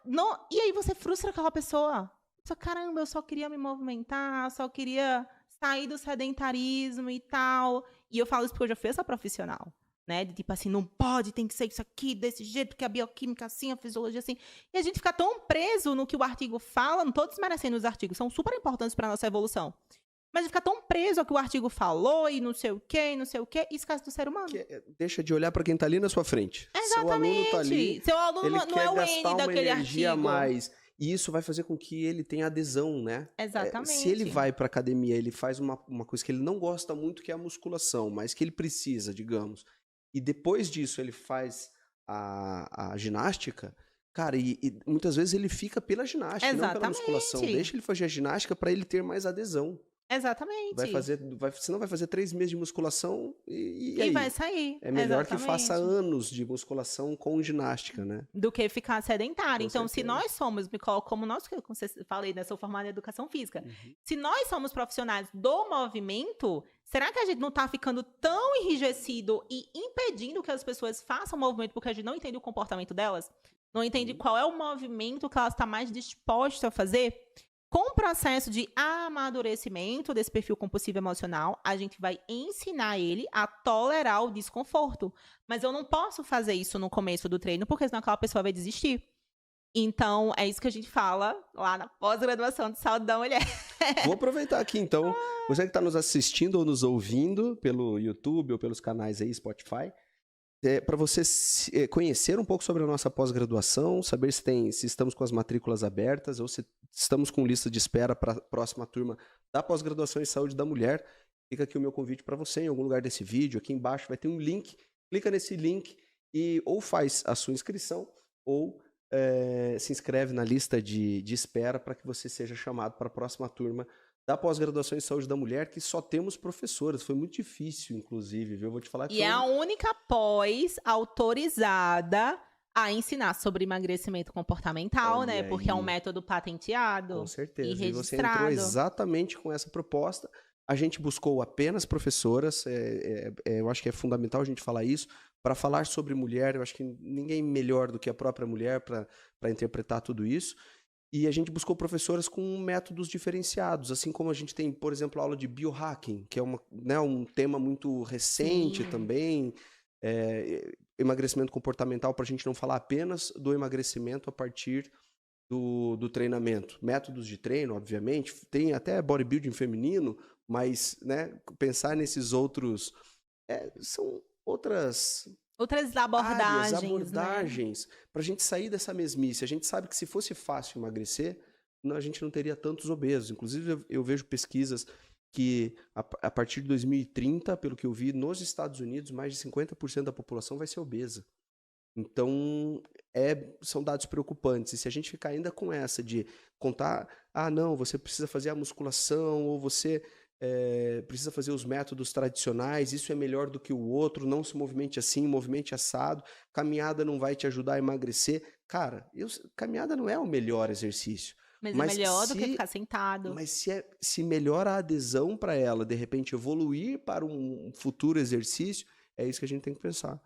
não. E aí você frustra aquela pessoa. Só, caramba, eu só queria me movimentar, só queria sair do sedentarismo e tal. E eu falo isso porque eu já fui essa profissional. Né? De tipo assim, não pode, tem que ser isso aqui, desse jeito, porque a bioquímica assim, a fisiologia assim. E a gente fica tão preso no que o artigo fala, não tô desmerecendo os artigos, são super importantes para nossa evolução. Mas a gente fica tão preso ao que o artigo falou e não sei o quê, e esquece do ser humano. Deixa de olhar para quem tá ali na sua frente. Exatamente. Seu aluno tá ali, Seu aluno ele não quer é o gastar N uma daquele energia artigo. a mais. E isso vai fazer com que ele tenha adesão, né? Exatamente. Se ele vai para academia, ele faz uma coisa que ele não gosta muito, que é a musculação, mas que ele precisa, digamos. E depois disso ele faz a ginástica, cara, e muitas vezes ele fica pela ginástica, não pela musculação. Deixa ele fazer a ginástica para ele ter mais adesão. Exatamente. Senão vai fazer 3 meses de musculação e aí? Vai sair. É melhor que faça anos de musculação com ginástica, né? Do que ficar sedentário. Com então, certeza. se nós somos, me coloco como nós, como você falei, né? Sou formada em educação física. Se nós somos profissionais do movimento, será que a gente não tá ficando tão enrijecido e impedindo que as pessoas façam movimento porque a gente não entende o comportamento delas? Não entende qual é o movimento que elas estão mais dispostas a fazer? Com o processo de amadurecimento desse perfil compulsivo emocional, a gente vai ensinar ele a tolerar o desconforto. Mas eu não posso fazer isso no começo do treino, porque senão aquela pessoa vai desistir. Então, é isso que a gente fala lá na pós-graduação de saúde da mulher. Vou aproveitar aqui, então. Você que está nos assistindo ou nos ouvindo pelo YouTube ou pelos canais aí, Spotify, para você conhecer um pouco sobre a nossa pós-graduação, saber se estamos com as matrículas abertas ou se estamos com lista de espera para a próxima turma da pós-graduação em saúde da mulher, fica aqui o meu convite para você. Em algum lugar desse vídeo, aqui embaixo vai ter um link, clica nesse link e ou faz a sua inscrição ou se inscreve na lista de espera para que você seja chamado para a próxima turma da pós-graduação em saúde da mulher, que só temos professoras. Foi muito difícil, inclusive, viu? Eu vou te falar que E é a única pós autorizada a ensinar sobre emagrecimento comportamental, né? Porque é um método patenteado. Com certeza. E registrado. Você entrou exatamente com essa proposta. A gente buscou apenas professoras. Eu acho que é fundamental a gente falar isso. Para falar sobre mulher, eu acho que ninguém melhor do que a própria mulher para interpretar tudo isso. E a gente buscou professoras com métodos diferenciados, assim como a gente tem, por exemplo, a aula de biohacking, que é um tema muito recente também, emagrecimento comportamental, para a gente não falar apenas do emagrecimento a partir do treinamento. Métodos de treino, obviamente, tem até bodybuilding feminino, mas pensar nesses outros... são outras abordagens, né? Para a gente sair dessa mesmice. A gente sabe que se fosse fácil emagrecer, a gente não teria tantos obesos. Inclusive, eu vejo pesquisas que a partir de 2030, pelo que eu vi, nos Estados Unidos, mais de 50% da população vai ser obesa. Então, são dados preocupantes. E se a gente ficar ainda com essa de contar, não, você precisa fazer a musculação, ou você... precisa fazer os métodos tradicionais, isso é melhor do que o outro, não se movimente assim, movimente assado, caminhada não vai te ajudar a emagrecer. Cara, caminhada não é o melhor exercício. Mas é melhor do que ficar sentado. Mas se melhora a adesão para ela, de repente evoluir para um futuro exercício, é isso que a gente tem que pensar.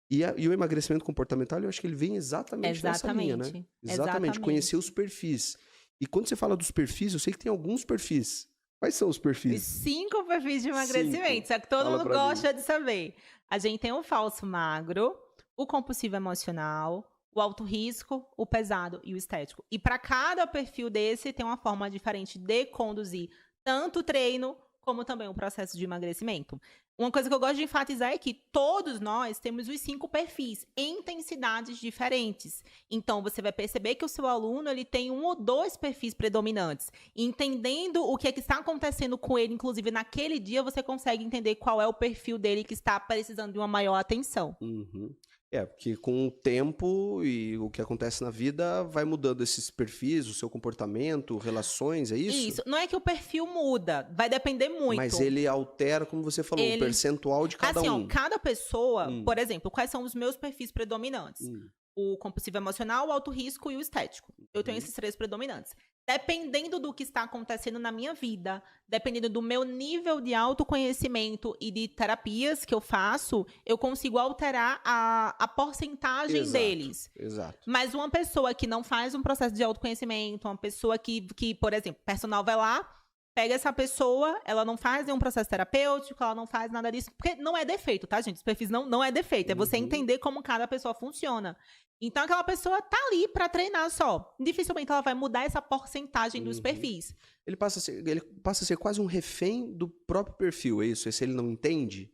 E o emagrecimento comportamental, eu acho que ele vem exatamente nessa linha, né? Exatamente, conhecer os perfis. E quando você fala dos perfis, eu sei que tem alguns perfis. Quais são os perfis? 5 perfis de emagrecimento, só que todo mundo gosta de saber. A gente tem o falso magro, o compulsivo emocional, o alto risco, o pesado e o estético. E para cada perfil desse, tem uma forma diferente de conduzir tanto o treino como também o processo de emagrecimento. Uma coisa que eu gosto de enfatizar é que todos nós temos os 5 perfis em intensidades diferentes. Então, você vai perceber que o seu aluno ele tem 1 ou 2 perfis predominantes. Entendendo o que é que está acontecendo com ele, inclusive naquele dia, você consegue entender qual é o perfil dele que está precisando de uma maior atenção. Uhum. Porque com o tempo e o que acontece na vida vai mudando esses perfis, o seu comportamento, relações, é isso? Isso. Não é que o perfil muda, vai depender muito. Mas ele altera, como você falou, o percentual de cada assim, um. Ó, cada pessoa, por exemplo, quais são os meus perfis predominantes? O compulsivo emocional, o alto risco e o estético. Eu tenho esses 3 predominantes. Dependendo do que está acontecendo na minha vida, dependendo do meu nível de autoconhecimento e de terapias que eu faço, eu consigo alterar a porcentagem deles. Exato. Mas uma pessoa que não faz um processo de autoconhecimento, uma pessoa que por exemplo, personal vai lá, pega essa pessoa, ela não faz nenhum processo terapêutico, ela não faz nada disso, porque não é defeito, tá, gente? Os perfis não é defeito, é você entender como cada pessoa funciona. Então, aquela pessoa tá ali pra treinar só. Dificilmente ela vai mudar essa porcentagem dos perfis. Ele passa a ser quase um refém do próprio perfil, é isso? Se ele não entende?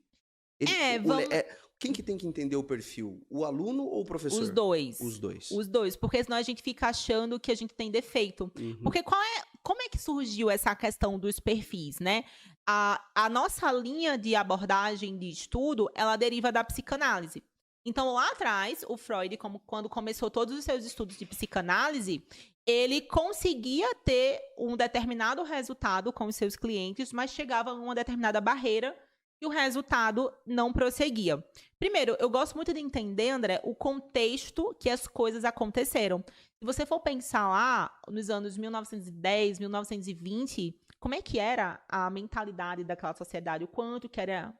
Quem que tem que entender o perfil? O aluno ou o professor? Os dois. Os dois. Os dois, porque senão a gente fica achando que a gente tem defeito. Porque como é que surgiu essa questão dos perfis, né? A nossa linha de abordagem de estudo, ela deriva da psicanálise. Então, lá atrás, o Freud, quando começou todos os seus estudos de psicanálise, ele conseguia ter um determinado resultado com os seus clientes, mas chegava a uma determinada barreira e o resultado não prosseguia. Primeiro, eu gosto muito de entender, André, o contexto que as coisas aconteceram. Se você for pensar lá, nos anos 1910, 1920, como é que era a mentalidade daquela sociedade, o quanto que era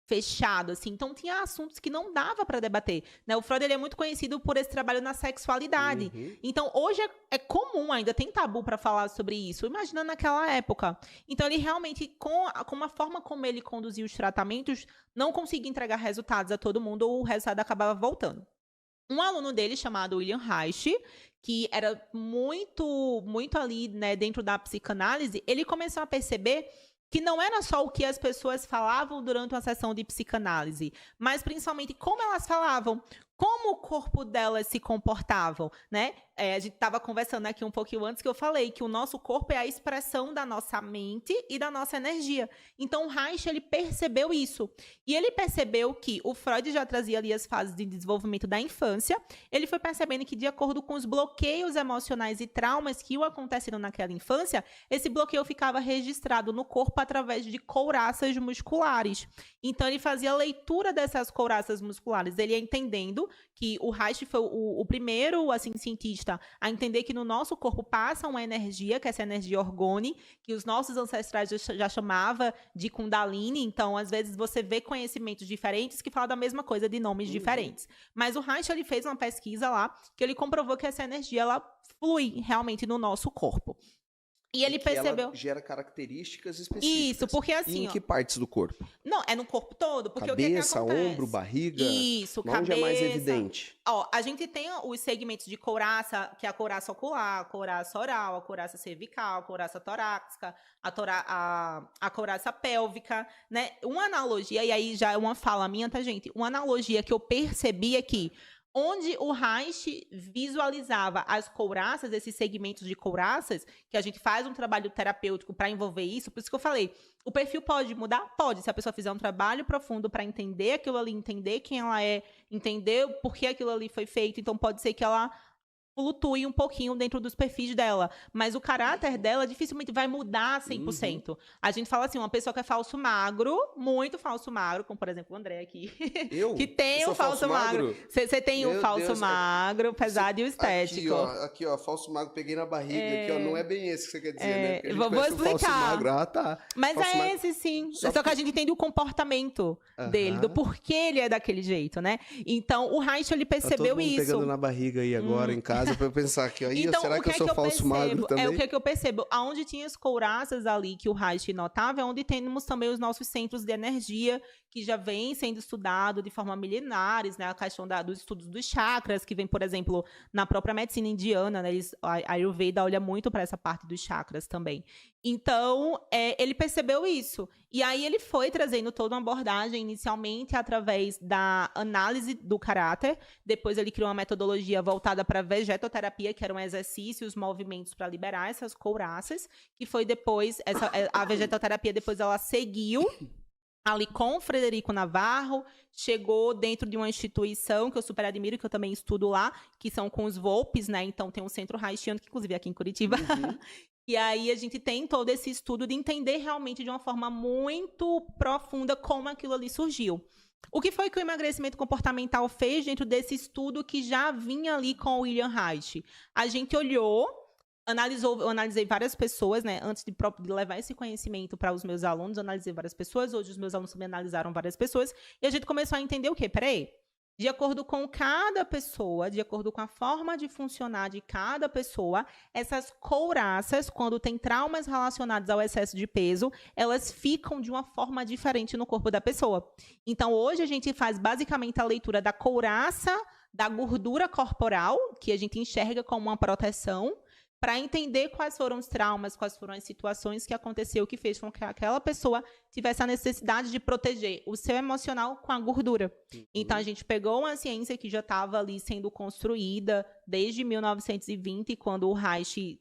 fechado, assim. Então, tinha assuntos que não dava para debater, né? O Freud, ele é muito conhecido por esse trabalho na sexualidade. Então, hoje é comum, ainda tem tabu para falar sobre isso. Imagina naquela época. Então, ele realmente, com a forma como ele conduzia os tratamentos, não conseguia entregar resultados a todo mundo, ou o resultado acabava voltando. Um aluno dele, chamado William Reich, que era muito, muito ali, né, dentro da psicanálise, ele começou a perceber que não era só o que as pessoas falavam durante uma sessão de psicanálise, mas principalmente como elas falavam, como o corpo delas se comportavam, né? A gente estava conversando aqui um pouquinho antes que eu falei que o nosso corpo é a expressão da nossa mente e da nossa energia. Então, o Reich, ele percebeu isso. E ele percebeu que o Freud já trazia ali as fases de desenvolvimento da infância. Ele foi percebendo que, de acordo com os bloqueios emocionais e traumas que o aconteceram naquela infância, esse bloqueio ficava registrado no corpo através de couraças musculares. Então, ele fazia a leitura dessas couraças musculares. Ele ia entendendo que o Reich foi o primeiro, assim, cientista a entender que no nosso corpo passa uma energia, que é essa energia orgone, que os nossos ancestrais já chamavam de Kundalini. Então, às vezes, você vê conhecimentos diferentes que falam da mesma coisa de nomes diferentes. Mas o Reich, ele fez uma pesquisa lá que ele comprovou que essa energia, ela flui realmente no nosso corpo. E ele percebeu. Ela gera características específicas. Isso, porque assim. E em que partes do corpo? Não, é no corpo todo. Porque cabeça, o que acontece? ombro, barriga. Isso, onde cabeça. É mais evidente? Ó, a gente tem os segmentos de couraça, que é a couraça ocular, a couraça oral, a couraça cervical, a couraça torácica, a couraça pélvica, né? Uma analogia, e aí já é uma fala minha, tá, gente? Uma analogia que eu percebi aqui. Onde o Reich visualizava as couraças, esses segmentos de couraças, que a gente faz um trabalho terapêutico para envolver isso, por isso que eu falei, o perfil pode mudar? Pode, se a pessoa fizer um trabalho profundo para entender aquilo ali, entender quem ela é, entender por que aquilo ali foi feito, então pode ser que ela flutue um pouquinho dentro dos perfis dela, mas o caráter dela dificilmente vai mudar 100%. A gente fala assim, uma pessoa que é falso magro, muito falso magro, como por exemplo o André aqui, que tem um falso magro. Você tem um falso magro, pesado e o estético. Aqui, ó, falso magro, peguei na barriga, aqui, ó, não é bem esse que você quer dizer, né? Vou explicar. Tá. Mas falso é esse sim, só que a gente entende o comportamento dele, do porquê ele é daquele jeito, né? Então, o Reich, ele percebeu todo mundo isso. Pegando na barriga aí agora, em casa, pra eu pensar aqui, ó, então, será que eu sou falso magro também? É o que eu percebo. Aonde tinha as couraças ali que o Reich notava, é onde temos também os nossos centros de energia, que já vem sendo estudado de forma milenares, né? A questão dos estudos dos chakras, que vem, por exemplo, na própria medicina indiana, né? A Ayurveda olha muito para essa parte dos chakras também. Então, ele percebeu isso. E aí ele foi trazendo toda uma abordagem, inicialmente através da análise do caráter. Depois ele criou uma metodologia voltada para vegetoterapia, que eram exercícios, movimentos para liberar essas couraças. Que foi depois, a vegetoterapia depois ela seguiu ali com o Frederico Navarro, chegou dentro de uma instituição que eu super admiro, que eu também estudo lá, que são com os Volpes, né? Então tem um centro haitiano, que inclusive é aqui em Curitiba. Uhum. E aí a gente tem todo esse estudo de entender realmente de uma forma muito profunda como aquilo ali surgiu. O que foi que o emagrecimento comportamental fez dentro desse estudo que já vinha ali com o William Reich? A gente olhou, eu analisei várias pessoas, né? Antes de levar esse conhecimento para os meus alunos, eu analisei várias pessoas. Hoje os meus alunos também analisaram várias pessoas. E a gente começou a entender o quê? Peraí. De acordo com cada pessoa, de acordo com a forma de funcionar de cada pessoa, essas couraças, quando tem traumas relacionados ao excesso de peso, elas ficam de uma forma diferente no corpo da pessoa. Então, hoje a gente faz basicamente a leitura da couraça, da gordura corporal, que a gente enxerga como uma proteção, para entender quais foram os traumas, quais foram as situações que aconteceu, que fez com que aquela pessoa tivesse a necessidade de proteger o seu emocional com a gordura. Então, a gente pegou uma ciência que já estava ali sendo construída desde 1920, quando o Reich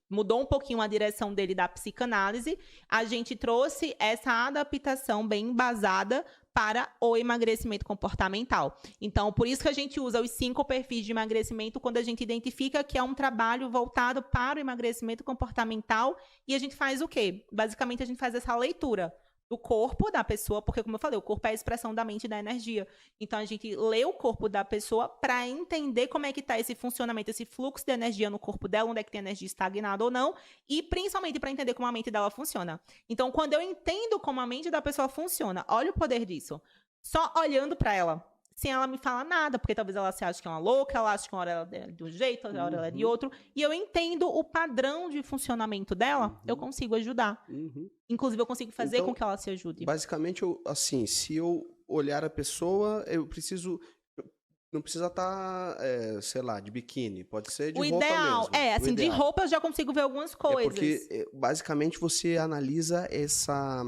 mudou um pouquinho a direção dele da psicanálise, a gente trouxe essa adaptação bem embasada para o emagrecimento comportamental. Então, por isso que a gente usa os 5 perfis de emagrecimento quando a gente identifica que é um trabalho voltado para o emagrecimento comportamental e a gente faz o quê? Basicamente, a gente faz essa leitura do corpo da pessoa, porque, como eu falei, o corpo é a expressão da mente e da energia. Então, a gente lê o corpo da pessoa para entender como é que está esse funcionamento, esse fluxo de energia no corpo dela, onde é que tem energia estagnada ou não, e principalmente para entender como a mente dela funciona. Então, quando eu entendo como a mente da pessoa funciona, olha o poder disso. Só olhando para ela, sem ela me falar nada, porque talvez ela se ache que é uma louca, ela acha que uma hora ela é de um jeito, outra hora ela é de outro, e eu entendo o padrão de funcionamento dela, eu consigo ajudar. Inclusive, eu consigo fazer Então, com que ela se ajude. Basicamente, assim, se eu olhar a pessoa, não precisa estar, sei lá, de biquíni, pode ser de O roupa ideal, mesmo. assim, de roupa eu já consigo ver algumas coisas. Porque, basicamente, você analisa essa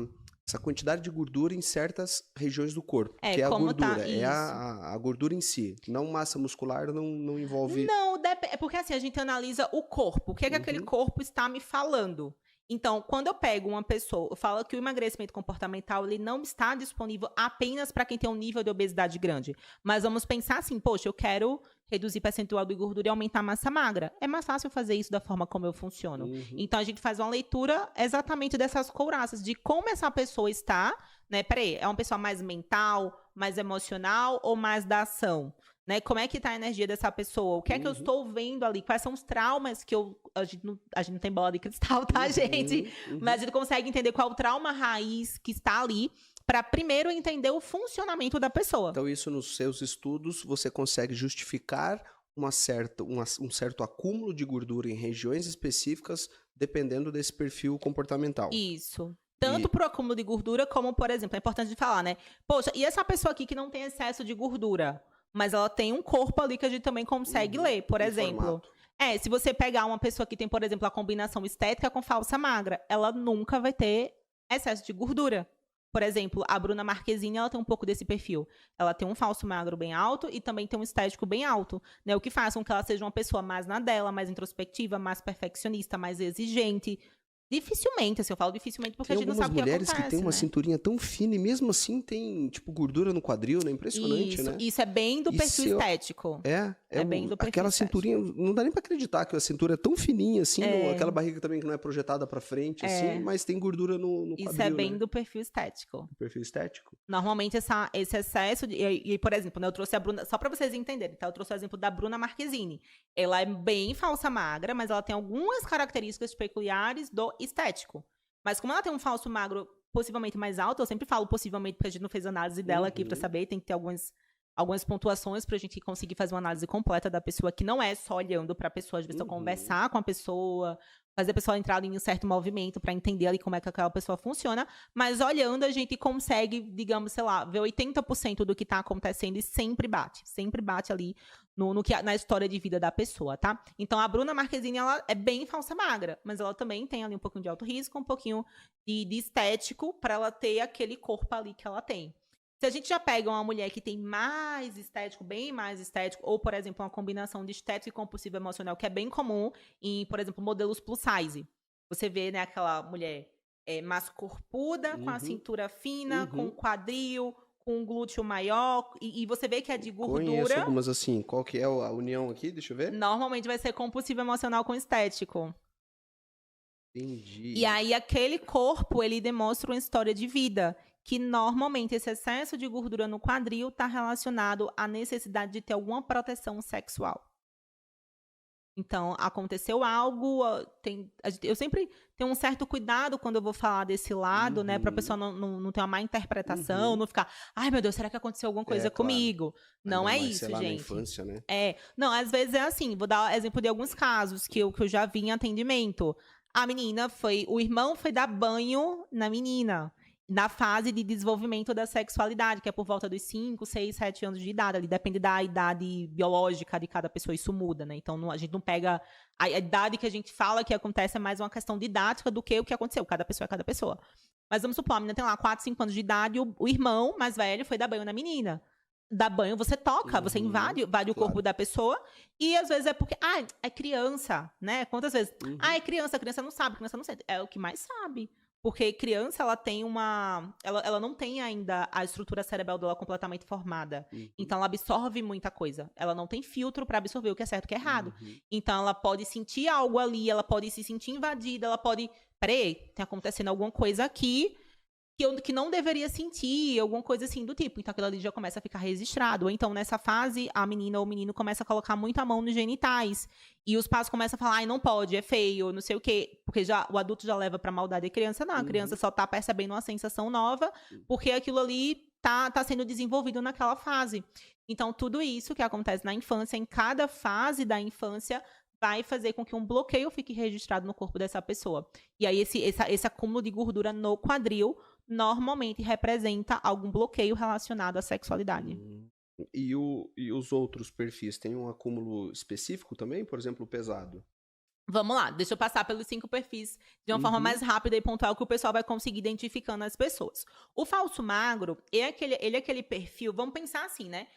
quantidade de gordura em certas regiões do corpo, que é a gordura, é a gordura em si, não massa muscular, não envolve... Não, é porque assim, a gente analisa o corpo, o que é que aquele corpo está me falando. Então, quando eu pego uma pessoa, eu falo que o emagrecimento comportamental ele não está disponível apenas para quem tem um nível de obesidade grande. Mas vamos pensar assim, poxa, eu quero reduzir percentual de gordura e aumentar a massa magra. É mais fácil fazer isso da forma como eu funciono. Então, a gente faz uma leitura exatamente dessas couraças, de como essa pessoa está, né? Peraí, é uma pessoa mais mental, mais emocional ou mais da ação? Né? Como é que tá a energia dessa pessoa? O que é que eu estou vendo ali? Quais são os traumas que a gente não tem bola de cristal, tá, gente? Mas a gente consegue entender qual é o trauma raiz que está ali para primeiro entender o funcionamento da pessoa. Então, isso nos seus estudos, você consegue justificar um certo acúmulo de gordura em regiões específicas, dependendo desse perfil comportamental. Isso. Tanto pro acúmulo de gordura, como, por exemplo, é importante de falar, né? Poxa, e essa pessoa aqui que não tem excesso de gordura? Mas ela tem um corpo ali que a gente também consegue ler, por exemplo. Se você pegar uma pessoa que tem, por exemplo, a combinação estética com falsa magra, ela nunca vai ter excesso de gordura. Por exemplo, a Bruna Marquezine, ela tem um pouco desse perfil. Ela tem um falso magro bem alto e também tem um estético bem alto, né? O que faz com que ela seja uma pessoa mais na dela, mais introspectiva, mais perfeccionista, mais exigente. Dificilmente, assim, eu falo dificilmente porque a gente não sabe o que acontece, tem algumas mulheres que têm uma cinturinha tão fina e mesmo assim tem, tipo, gordura no quadril, né? Impressionante, né? Isso é bem do perfil estético. É bem do perfil aquela estético. Cinturinha, não dá nem pra acreditar que a cintura é tão fininha assim, aquela barriga também que não é projetada pra frente, assim, mas tem gordura no quadril, isso é bem do perfil estético. Perfil estético? Normalmente, esse excesso... E, por exemplo, né, eu trouxe a Bruna... Só pra vocês entenderem, tá? Eu trouxe o exemplo da Bruna Marquezine. Ela é bem falsa magra, mas ela tem algumas características peculiares do estético. Mas como ela tem um falso magro possivelmente mais alto, eu sempre falo possivelmente porque a gente não fez análise dela aqui pra saber, tem que ter algumas pontuações pra gente conseguir fazer uma análise completa da pessoa, que não é só olhando pra pessoa, às vezes eu conversar com a pessoa, fazer a pessoa entrar ali em um certo movimento para entender ali como é que aquela pessoa funciona, mas olhando a gente consegue, digamos, sei lá, ver 80% do que tá acontecendo e sempre bate ali na história de vida da pessoa, tá? Então a Bruna Marquezine, ela é bem falsa magra, mas ela também tem ali um pouquinho de alto risco, um pouquinho de estético para ela ter aquele corpo ali que ela tem. Se a gente já pega uma mulher que tem mais estético, bem mais estético, ou, por exemplo, uma combinação de estético e compulsivo emocional, que é bem comum em, por exemplo, modelos plus size. Você vê, né, aquela mulher mais corpuda, com a cintura fina, com o quadril, com um glúteo maior, e você vê que é de gordura. Conheço algumas assim. Qual que é a união aqui? Deixa eu ver. Normalmente vai ser compulsivo emocional com estético. Entendi. E aí, aquele corpo, ele demonstra uma história de vida, que normalmente esse excesso de gordura no quadril está relacionado à necessidade de ter alguma proteção sexual. Então, aconteceu algo, eu sempre tenho um certo cuidado quando eu vou falar desse lado, né? Pra pessoa não ter uma má interpretação, não ficar, ai meu Deus, será que aconteceu alguma coisa comigo? Claro. Não Ainda é mais, isso, sei lá, gente. na infância, né? Não, às vezes é assim, vou dar exemplo de alguns casos que eu já vi em atendimento. A menina o irmão foi dar banho na menina, na fase de desenvolvimento da sexualidade, que é por volta dos 5, 6, 7 anos de idade. Ali depende da idade biológica de cada pessoa, isso muda, né? Então, a gente não pega... A idade que a gente fala que acontece é mais uma questão didática do que o que aconteceu. Cada pessoa é cada pessoa. Mas vamos supor, a menina tem lá 4, 5 anos de idade, o irmão mais velho foi dar banho na menina. Dá banho, você toca, você invade o corpo da pessoa, e às vezes é porque, é criança, né? Quantas vezes? É criança, a criança não sabe, a criança não sente. É o que mais sabe. Porque criança, ela tem ela não tem ainda a estrutura cerebral dela completamente formada. Então, ela absorve muita coisa. Ela não tem filtro para absorver o que é certo e o que é errado. Então, ela pode sentir algo ali, ela pode se sentir invadida, ela pode... Peraí, tem acontecendo alguma coisa aqui que não deveria sentir, alguma coisa assim do tipo. Então, aquilo ali já começa a ficar registrado. Ou então, nessa fase, a menina ou o menino começa a colocar muita mão nos genitais. E os pais começam a falar, ai, não pode, é feio, não sei o quê. Porque o adulto já leva pra maldade a criança. Não, a criança só tá percebendo uma sensação nova, porque aquilo ali tá sendo desenvolvido naquela fase. Então, tudo isso que acontece na infância, em cada fase da infância, vai fazer com que um bloqueio fique registrado no corpo dessa pessoa. E aí, esse acúmulo de gordura no quadril normalmente representa algum bloqueio relacionado à sexualidade. E os outros perfis têm um acúmulo específico também? Por exemplo, o pesado? Vamos lá, deixa eu passar pelos 5 perfis de uma forma mais rápida e pontual que o pessoal vai conseguir identificando as pessoas. O falso magro, ele é aquele perfil, vamos pensar assim, né?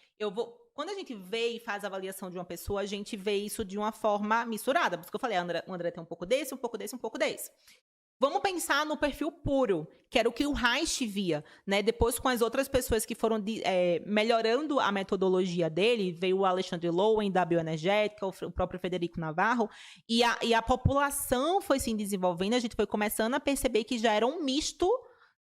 Quando a gente vê e faz a avaliação de uma pessoa, a gente vê isso de uma forma misturada. Por isso que eu falei, o André tem um pouco desse, um pouco desse, um pouco desse. Vamos pensar no perfil puro, que era o que o Reich via, né? Depois, com as outras pessoas que foram melhorando a metodologia dele, veio o Alexandre Lowen, da bioenergética, o próprio Federico Navarro, e a população foi se desenvolvendo, a gente foi começando a perceber que já era um misto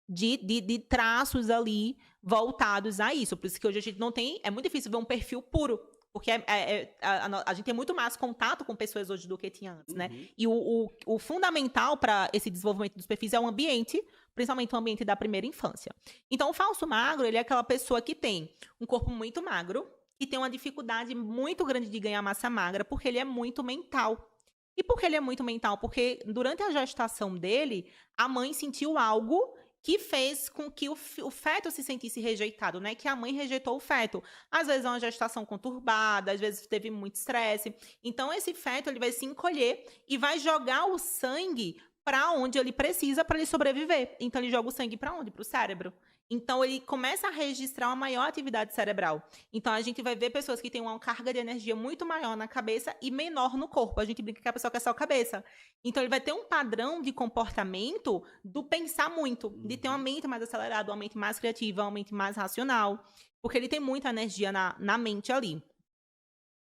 de traços ali voltados a isso. Por isso que hoje a gente não tem... É muito difícil ver um perfil puro, porque a gente tem muito mais contato com pessoas hoje do que tinha antes, né? E o fundamental para esse desenvolvimento dos perfis é o ambiente, principalmente o ambiente da primeira infância. Então, o falso magro, ele é aquela pessoa que tem um corpo muito magro e tem uma dificuldade muito grande de ganhar massa magra, porque ele é muito mental. E por que ele é muito mental? Porque durante a gestação dele, a mãe sentiu algo que fez com que o feto se sentisse rejeitado, né? Que a mãe rejeitou o feto. Às vezes é uma gestação conturbada, às vezes teve muito estresse. Então, esse feto ele vai se encolher e vai jogar o sangue para onde ele precisa para ele sobreviver. Então, ele joga o sangue para onde? Para o cérebro. Então, ele começa a registrar uma maior atividade cerebral. Então, a gente vai ver pessoas que têm uma carga de energia muito maior na cabeça e menor no corpo. A gente brinca que a pessoa quer só a cabeça. Então, ele vai ter um padrão de comportamento do pensar muito, de ter uma mente mais acelerada, uma mente mais criativa, uma mente mais racional, porque ele tem muita energia na mente ali.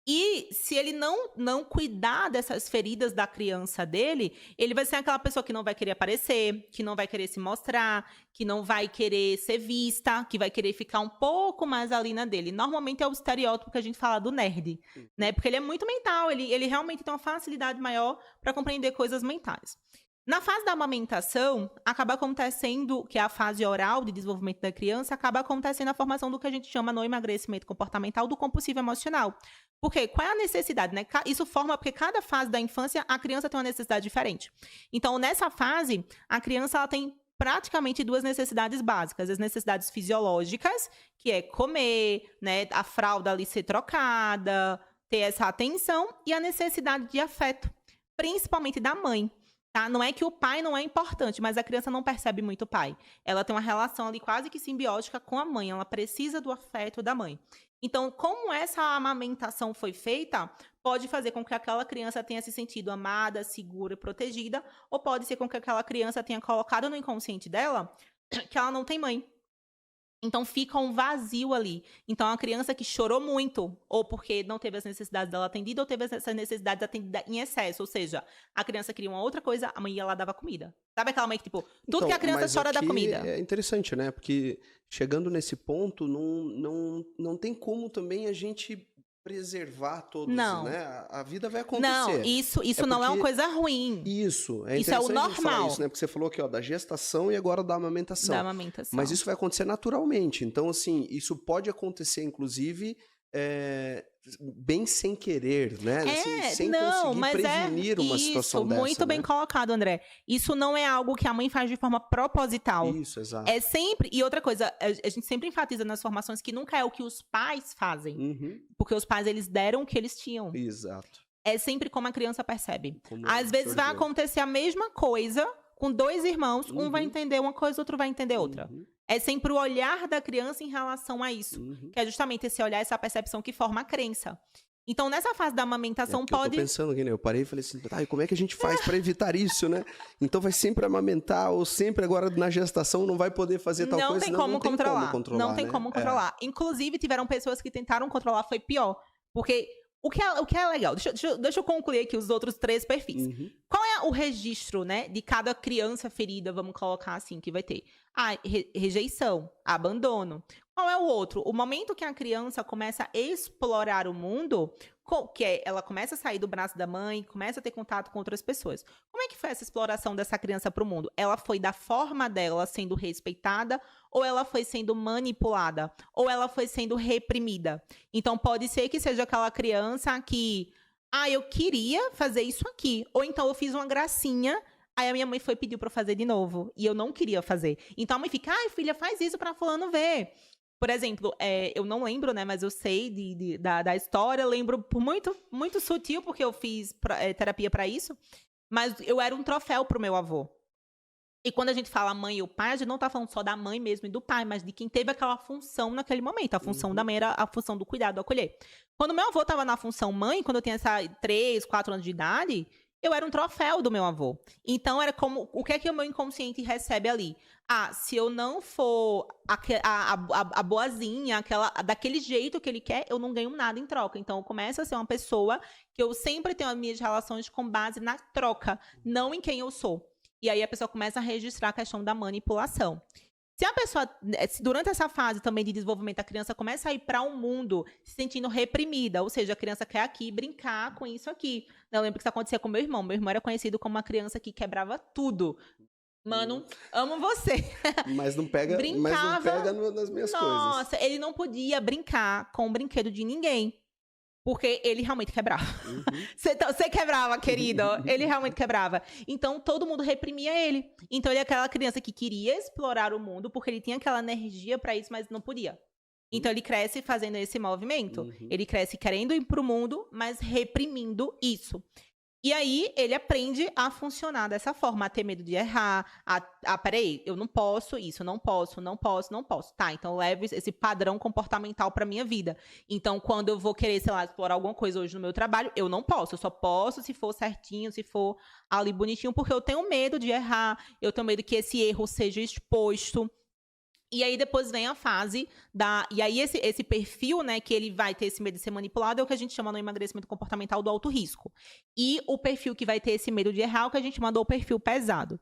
E se ele não cuidar dessas feridas da criança dele, ele vai ser aquela pessoa que não vai querer aparecer, que não vai querer se mostrar, que não vai querer ser vista, que vai querer ficar um pouco mais ali na dele. Normalmente é o estereótipo que a gente fala do nerd, né? Porque ele é muito mental, ele realmente tem uma facilidade maior para compreender coisas mentais. Na fase da amamentação, acaba acontecendo, que é a fase oral de desenvolvimento da criança, acaba acontecendo a formação do que a gente chama no emagrecimento comportamental do compulsivo emocional. Porque qual é a necessidade, né? Isso forma porque cada fase da infância a criança tem uma necessidade diferente. Então, nessa fase, a criança ela tem praticamente duas necessidades básicas. As necessidades fisiológicas, que é comer, né, a fralda ali ser trocada, ter essa atenção, e a necessidade de afeto, principalmente da mãe. Tá? Não é que o pai não é importante, mas a criança não percebe muito o pai. Ela tem uma relação ali quase que simbiótica com a mãe. Ela precisa do afeto da mãe. Então, como essa amamentação foi feita, pode fazer com que aquela criança tenha se sentido amada, segura e protegida, ou pode ser com que aquela criança tenha colocado no inconsciente dela que ela não tem mãe. Então, fica um vazio ali. Então, a criança que chorou muito, ou porque não teve as necessidades dela atendidas, ou teve essas necessidades atendidas em excesso. Ou seja, a criança queria uma outra coisa, a mãe ia lá dava comida. Sabe aquela mãe que, tipo, tudo que a criança chora dá comida? É interessante, né? Porque chegando nesse ponto, não tem como também a gente preservar todos, né? A vida vai acontecer. Não, isso não é uma coisa ruim. Isso, é isso é o normal. Isso, né? Porque você falou aqui, ó, da gestação e agora da amamentação. Da amamentação. Mas isso vai acontecer naturalmente. Então, assim, isso pode acontecer, inclusive, bem sem querer, né? Assim, sem conseguir prevenir uma situação dessa. Muito bem colocado, André. Isso não é algo que a mãe faz de forma proposital. Isso, exato. É sempre... E outra coisa, a gente sempre enfatiza nas formações que nunca é o que os pais fazem. Uhum. Porque os pais, eles deram o que eles tinham. Exato. É sempre como a criança percebe. Às vezes vai acontecer a mesma coisa com dois irmãos. Um vai entender uma coisa, outro vai entender outra. É sempre o olhar da criança em relação a isso. Que é justamente esse olhar, essa percepção que forma a crença. Então, nessa fase da amamentação pode... Eu tô pensando aqui, né? Eu parei e falei assim, como é que a gente faz para evitar isso, né? Então vai sempre amamentar, ou sempre agora na gestação não vai poder fazer tal coisa. Não tem como controlar. Não tem como controlar. Inclusive, tiveram pessoas que tentaram controlar, foi pior. Porque... O que é legal? Deixa eu concluir aqui os outros 3 perfis. Qual é o registro, né, de cada criança ferida, vamos colocar assim, que vai ter? Rejeição, abandono. Qual é o outro? O momento que a criança começa a explorar o mundo, que ela começa a sair do braço da mãe, começa a ter contato com outras pessoas. Como é que foi essa exploração dessa criança para o mundo? Ela foi da forma dela sendo respeitada, ou ela foi sendo manipulada, ou ela foi sendo reprimida? Então, pode ser que seja aquela criança que, eu queria fazer isso aqui, ou então eu fiz uma gracinha, aí a minha mãe pediu para eu fazer de novo, e eu não queria fazer. Então, a mãe fica, filha, faz isso para fulano ver. Por exemplo, eu não lembro, né, mas eu sei da história, lembro por muito sutil, porque eu fiz terapia para isso, mas eu era um troféu pro meu avô. E quando a gente fala mãe e o pai, a gente não tá falando só da mãe mesmo e do pai, mas de quem teve aquela função naquele momento. A função da mãe era a função do cuidado, do acolher. Quando meu avô tava na função mãe, quando eu tinha 3, 4 anos de idade, eu era um troféu do meu avô. Então, era como... O que é que o meu inconsciente recebe ali? Se eu não for a boazinha, daquele jeito que ele quer, eu não ganho nada em troca. Então, eu começo a ser uma pessoa que eu sempre tenho as minhas relações com base na troca, não em quem eu sou. E aí, a pessoa começa a registrar a questão da manipulação. Se a pessoa, durante essa fase também de desenvolvimento, a criança começa a ir para um mundo se sentindo reprimida, ou seja, a criança quer aqui brincar com isso aqui. Eu lembro que isso acontecia com meu irmão. Meu irmão era conhecido como uma criança que quebrava tudo. Mano, amo você. Mas não pega, nas minhas coisas. Nossa, ele não podia brincar com o brinquedo de ninguém. Porque ele realmente quebrava. Você quebrava, querido. Ele realmente quebrava. Então, todo mundo reprimia ele. Então, ele é aquela criança que queria explorar o mundo, porque ele tinha aquela energia para isso, mas não podia. Então, ele cresce fazendo esse movimento. Ele cresce querendo ir pro mundo, mas reprimindo isso. E aí, ele aprende a funcionar dessa forma, a ter medo de errar, peraí, eu não posso isso, não posso. Tá, então eu levo esse padrão comportamental pra minha vida. Então, quando eu vou querer, sei lá, explorar alguma coisa hoje no meu trabalho, eu não posso. Eu só posso se for certinho, se for ali bonitinho, porque eu tenho medo de errar, eu tenho medo que esse erro seja exposto. E aí depois vem a fase E aí esse perfil, né, que ele vai ter esse medo de ser manipulado é o que a gente chama no emagrecimento comportamental do alto risco. E o perfil que vai ter esse medo de errar é o que a gente chama do perfil pesado.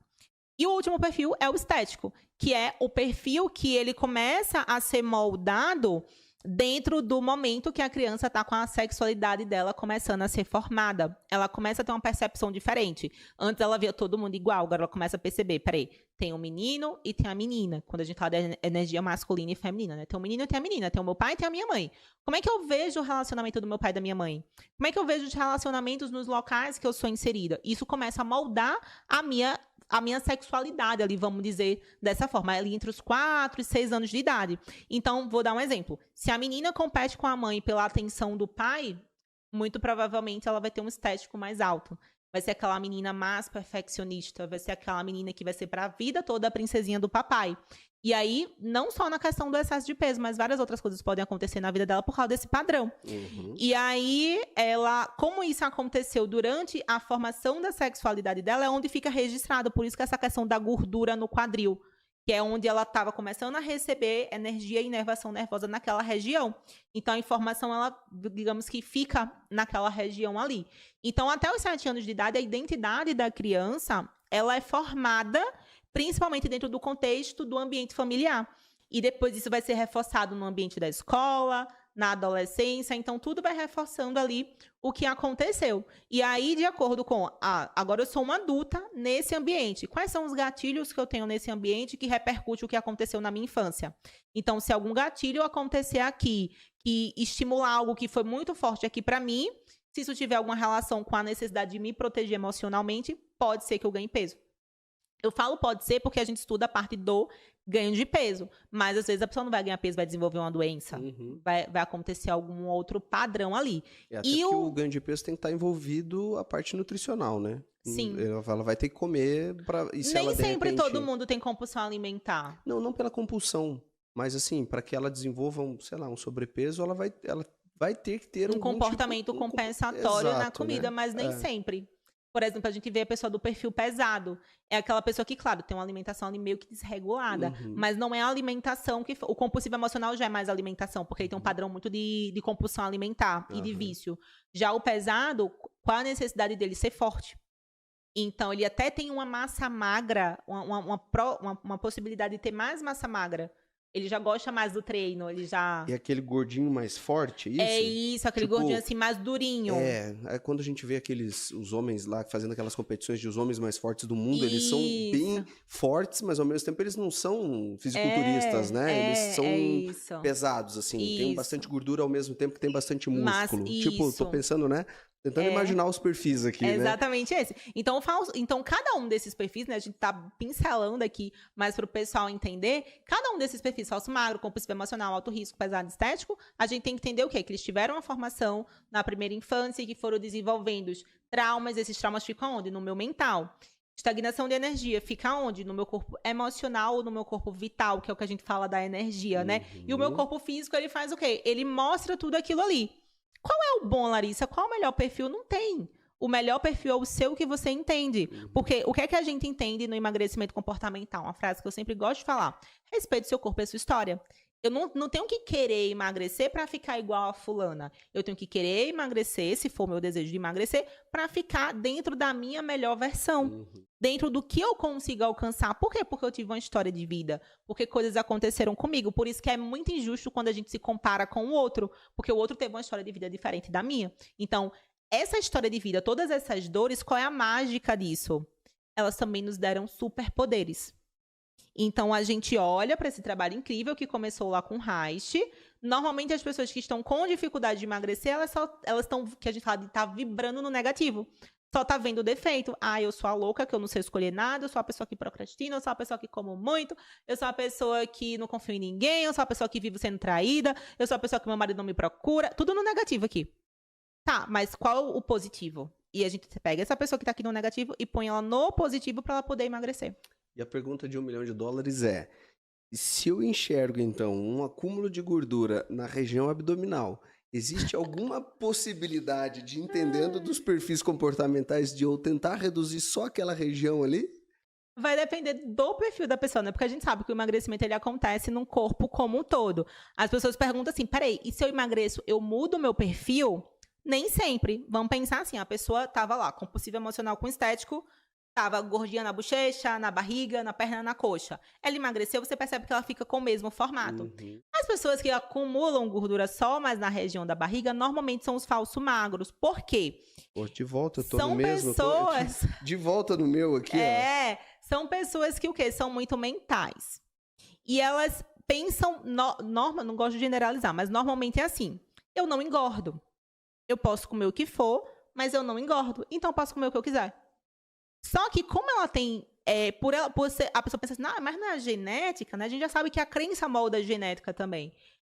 E o último perfil é o estético, que é o perfil que ele começa a ser moldado dentro do momento que a criança está com a sexualidade dela começando a ser formada. Ela começa a ter uma percepção diferente. Antes ela via todo mundo igual, agora ela começa a perceber, peraí, tem um menino e tem a menina. Quando a gente fala de energia masculina e feminina, né? Tem um menino e tem a menina, tem o meu pai e tem a minha mãe. Como é que eu vejo o relacionamento do meu pai e da minha mãe? Como é que eu vejo os relacionamentos nos locais que eu sou inserida? Isso começa a moldar a minha sexualidade ali, vamos dizer dessa forma, ali entre os 4 e 6 anos de idade. Então, vou dar um exemplo. Se a menina compete com a mãe pela atenção do pai, muito provavelmente ela vai ter um estético mais alto. Vai ser aquela menina mais perfeccionista, vai ser aquela menina que vai ser para a vida toda a princesinha do papai. E aí, não só na questão do excesso de peso, mas várias outras coisas podem acontecer na vida dela por causa desse padrão. E aí, como isso aconteceu durante a formação da sexualidade dela, é onde fica registrado. Por isso que essa questão da gordura no quadril, que é onde ela estava começando a receber energia e inervação nervosa naquela região. Então, a informação, ela, digamos que fica naquela região ali. Então, até os 7 anos de idade, a identidade da criança, ela é formada principalmente dentro do contexto do ambiente familiar. E depois isso vai ser reforçado no ambiente da escola, na adolescência, então tudo vai reforçando ali o que aconteceu. E aí, de acordo com, agora eu sou uma adulta nesse ambiente, quais são os gatilhos que eu tenho nesse ambiente que repercute o que aconteceu na minha infância? Então, se algum gatilho acontecer aqui, que estimular algo que foi muito forte aqui para mim, se isso tiver alguma relação com a necessidade de me proteger emocionalmente, pode ser que eu ganhe peso. Eu falo pode ser porque a gente estuda a parte do ganho de peso. Mas, às vezes, a pessoa não vai ganhar peso, vai desenvolver uma doença. Vai acontecer algum outro padrão ali. E até que o ganho de peso tem que estar envolvido a parte nutricional, né? Sim. Ela vai ter que comer para... Nem sempre todo mundo tem compulsão alimentar. Não pela compulsão. Mas, assim, para que ela desenvolva, um sobrepeso, ela vai ter que ter um comportamento compensatório na comida, né? Mas nem sempre. Por exemplo, a gente vê a pessoa do perfil pesado. É aquela pessoa que, claro, tem uma alimentação ali meio que desregulada. Mas não é a alimentação que... O compulsivo emocional já é mais alimentação, porque ele tem um padrão muito de compulsão alimentar e de vício. Já o pesado, qual a necessidade dele? Ser forte. Então, ele até tem uma massa magra, uma possibilidade de ter mais massa magra. Ele já gosta mais do treino, ele já... E aquele gordinho mais forte, isso? É isso, aquele gordinho assim, mais durinho. É quando a gente vê os homens lá fazendo aquelas competições de os homens mais fortes do mundo, eles são bem fortes, mas ao mesmo tempo eles não são fisiculturistas, né? Eles são pesados, assim, tem bastante gordura ao mesmo tempo que tem bastante músculo. Tipo, tô pensando, né? Tentando imaginar os perfis aqui, né? Exatamente esse. Então, cada um desses perfis, né? A gente tá pincelando aqui, mas para o pessoal entender, cada um desses perfis, falso magro, compulsivo emocional, alto risco, pesado, estético, a gente tem que entender o quê? Que eles tiveram uma formação na primeira infância e que foram desenvolvendo traumas. Esses traumas ficam onde? No meu mental. Estagnação de energia fica onde? No meu corpo emocional ou no meu corpo vital, que é o que a gente fala da energia, né? E o meu corpo físico, ele faz o quê? Ele mostra tudo aquilo ali. Qual é o bom, Larissa? Qual o melhor perfil? Não tem. O melhor perfil é o seu que você entende. Porque o que é que a gente entende no emagrecimento comportamental? Uma frase que eu sempre gosto de falar. Respeite o seu corpo e a sua história. Eu não tenho que querer emagrecer para ficar igual a fulana. Eu tenho que querer emagrecer, se for meu desejo de emagrecer, para ficar dentro da minha melhor versão. Dentro do que eu consigo alcançar. Por quê? Porque eu tive uma história de vida. Porque coisas aconteceram comigo. Por isso que é muito injusto quando a gente se compara com o outro. Porque o outro teve uma história de vida diferente da minha. Então, essa história de vida, todas essas dores, qual é a mágica disso? Elas também nos deram superpoderes. Então, a gente olha para esse trabalho incrível que começou lá com Reich. Normalmente, as pessoas que estão com dificuldade de emagrecer, elas estão, que a gente fala de estar vibrando no negativo. Só tá vendo o defeito. Eu sou a louca, que eu não sei escolher nada, eu sou a pessoa que procrastina, eu sou a pessoa que como muito, eu sou a pessoa que não confio em ninguém, eu sou a pessoa que vive sendo traída, eu sou a pessoa que meu marido não me procura. Tudo no negativo aqui. Tá, mas qual o positivo? E a gente pega essa pessoa que tá aqui no negativo e põe ela no positivo para ela poder emagrecer. E a pergunta de $1 milhão é, se eu enxergo, então, um acúmulo de gordura na região abdominal, existe alguma possibilidade de, entendendo dos perfis comportamentais, de eu tentar reduzir só aquela região ali? Vai depender do perfil da pessoa, né? Porque a gente sabe que o emagrecimento, ele acontece num corpo como um todo. As pessoas perguntam assim, peraí, e se eu emagreço, eu mudo o meu perfil? Nem sempre. Vamos pensar assim, a pessoa tava lá, compulsivo emocional com estético, tava gordinha na bochecha, na barriga, na perna, na coxa. Ela emagreceu, você percebe que ela fica com o mesmo formato. Uhum. As pessoas que acumulam gordura só, mas na região da barriga, normalmente são os falsos magros. Por quê? Pô, de volta, eu tô São no mesmo. pessoas... De volta no meu aqui, ó. São pessoas que o quê? São muito mentais. E elas pensam, não gosto de generalizar, mas normalmente é assim. Eu não engordo. Eu posso comer o que for, mas eu não engordo. Então eu posso comer o que eu quiser. Só que como ela tem... a pessoa pensa assim, mas não é a genética, né? A gente já sabe que a crença molda a genética também.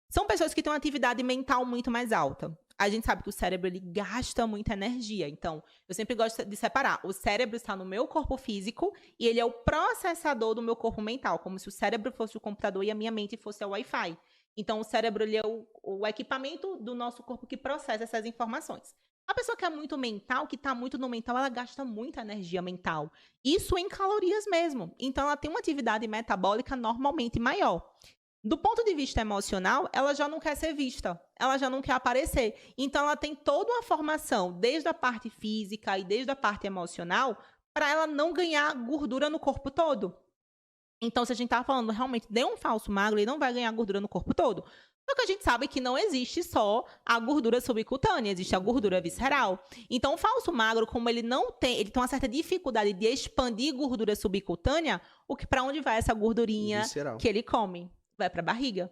São pessoas que têm uma atividade mental muito mais alta. A gente sabe que o cérebro, ele gasta muita energia. Então, eu sempre gosto de separar. O cérebro está no meu corpo físico e ele é o processador do meu corpo mental. Como se o cérebro fosse o computador e a minha mente fosse o Wi-Fi. Então, o cérebro, ele é o equipamento do nosso corpo que processa essas informações. A pessoa que é muito mental, que está muito no mental, ela gasta muita energia mental. Isso em calorias mesmo. Então, ela tem uma atividade metabólica normalmente maior. Do ponto de vista emocional, ela já não quer ser vista, ela já não quer aparecer. Então, ela tem toda uma formação, desde a parte física e desde a parte emocional, para ela não ganhar gordura no corpo todo. Então, se a gente está falando realmente de um falso magro, ele não vai ganhar gordura no corpo todo. Só que a gente sabe que não existe só a gordura subcutânea, existe a gordura visceral. Então, o falso magro, como ele tem uma certa dificuldade de expandir gordura subcutânea, para onde vai essa gordurinha Visceral. que ele come? Vai para a barriga.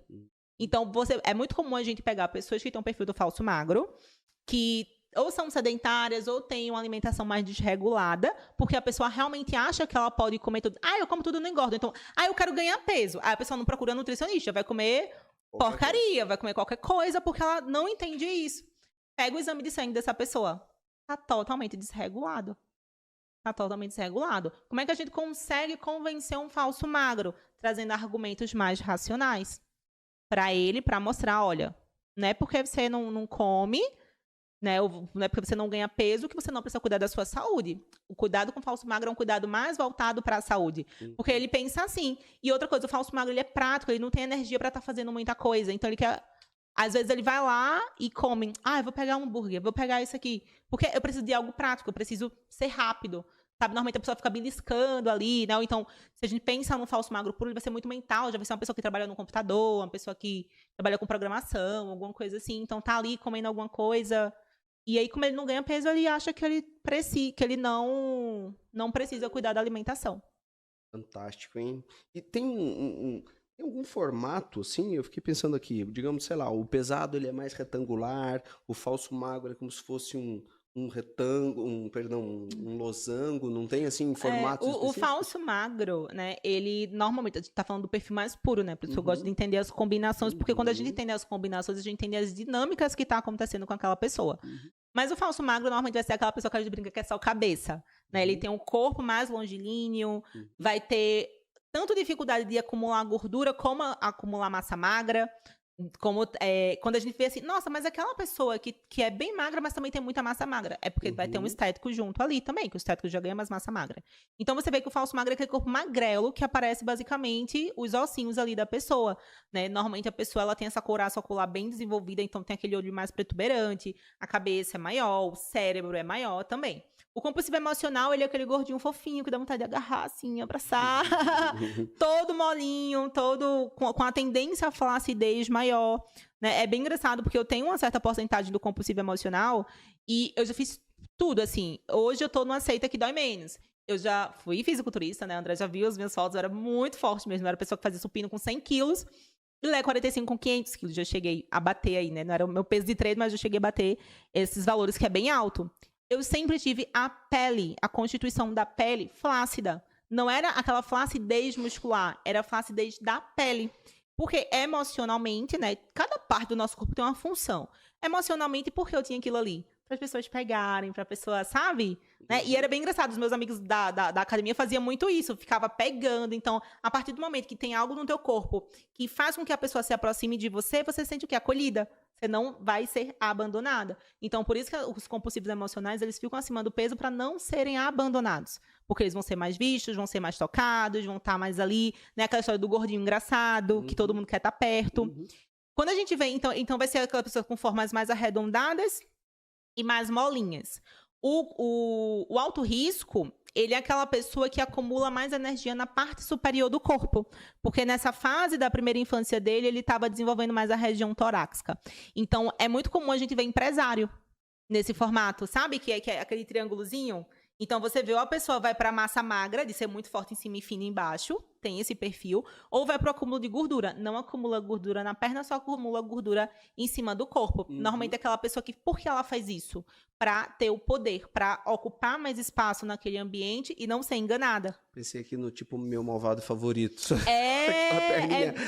Então, é muito comum a gente pegar pessoas que têm um perfil do falso magro, que ou são sedentárias, ou têm uma alimentação mais desregulada, porque a pessoa realmente acha que ela pode comer tudo. Eu como tudo, não engordo. Então, eu quero ganhar peso. Aí a pessoa não procura nutricionista, vai comer porcaria, vai comer qualquer coisa, porque ela não entende isso. Pega o exame de sangue dessa pessoa. Tá totalmente desregulado. Como é que a gente consegue convencer um falso magro? Trazendo argumentos mais racionais para ele, para mostrar, olha, não é porque você não come, né, não é porque você não ganha peso que você não precisa cuidar da sua saúde. O cuidado com o falso magro é um cuidado mais voltado para a saúde. Porque ele pensa assim. E outra coisa, o falso magro, ele é prático, ele não tem energia para estar fazendo muita coisa. Então, ele quer... Às vezes, ele vai lá e come. Eu vou pegar um hambúrguer, vou pegar isso aqui. Porque eu preciso de algo prático, eu preciso ser rápido. Sabe, normalmente a pessoa fica beliscando ali, né? Ou então, se a gente pensa no falso magro puro, ele vai ser muito mental, já vai ser uma pessoa que trabalha no computador, uma pessoa que trabalha com programação, alguma coisa assim. Então, tá ali comendo alguma coisa. E aí, como ele não ganha peso, ele acha que ele não precisa cuidar da alimentação. Fantástico, hein? E tem algum formato, assim? Eu fiquei pensando aqui, digamos, sei lá, o pesado ele é mais retangular, o falso magro é como se fosse um retângulo, um losango, não tem assim formatos específicos? O falso magro, né, ele normalmente, a gente tá falando do perfil mais puro, né, por isso eu gosto de entender as combinações, porque quando a gente entende as combinações, a gente entende as dinâmicas que tá acontecendo com aquela pessoa. Mas o falso magro normalmente vai ser aquela pessoa que a gente brinca que é só cabeça, né, ele tem um corpo mais longilíneo, vai ter tanto dificuldade de acumular gordura como acumular massa magra. Quando a gente vê assim, nossa, mas aquela pessoa que é bem magra, mas também tem muita massa magra. É porque vai ter um estético junto ali também, que o estético já ganha mais massa magra. Então você vê que o falso magro é aquele corpo magrelo que aparece basicamente os ossinhos ali da pessoa, né? Normalmente a pessoa ela tem essa couraça ocular bem desenvolvida, então tem aquele olho mais protuberante, a cabeça é maior, o cérebro é maior também. O compulsivo emocional, ele é aquele gordinho fofinho que dá vontade de agarrar, assim, abraçar. Todo molinho, todo com a tendência à flacidez maior. Né? É bem engraçado, porque eu tenho uma certa porcentagem do compulsivo emocional e eu já fiz tudo, assim. Hoje eu tô numa seita que dói menos. Eu já fui fisiculturista, né? A André já viu as minhas fotos, eu era muito forte mesmo. Eu era a pessoa que fazia supino com 100 quilos e Lé 45 com 500 quilos. Já cheguei a bater aí, né? Não era o meu peso de treino, mas eu cheguei a bater esses valores, que é bem alto. Eu sempre tive a constituição da pele flácida. Não era aquela flacidez muscular, era a flacidez da pele. Porque emocionalmente, né, cada parte do nosso corpo tem uma função. Emocionalmente, porque eu tinha aquilo ali? Para as pessoas pegarem, para a pessoa, sabe? Né? E era bem engraçado, os meus amigos da academia faziam muito isso, ficava pegando. Então, a partir do momento que tem algo no teu corpo que faz com que a pessoa se aproxime de você, você sente o quê? Acolhida. Você não vai ser abandonada. Então, por isso que os compulsivos emocionais, eles ficam acima do peso para não serem abandonados. Porque eles vão ser mais vistos, vão ser mais tocados, vão estar mais ali, né? Aquela história do gordinho engraçado, que todo mundo quer estar perto. Quando a gente vê, então vai ser aquela pessoa com formas mais arredondadas e mais molinhas. O alto risco, ele é aquela pessoa que acumula mais energia na parte superior do corpo. Porque nessa fase da primeira infância dele, ele estava desenvolvendo mais a região torácica. Então, é muito comum a gente ver empresário nesse formato, sabe? Que é aquele triângulozinho. Então, você vê, ou a pessoa vai para a massa magra, de ser muito forte em cima e fina embaixo, tem esse perfil, ou vai para o acúmulo de gordura. Não acumula gordura na perna, só acumula gordura em cima do corpo. Normalmente é aquela pessoa que, por que ela faz isso? Para ter o poder, para ocupar mais espaço naquele ambiente e não ser enganada. Pensei aqui no tipo meu malvado favorito.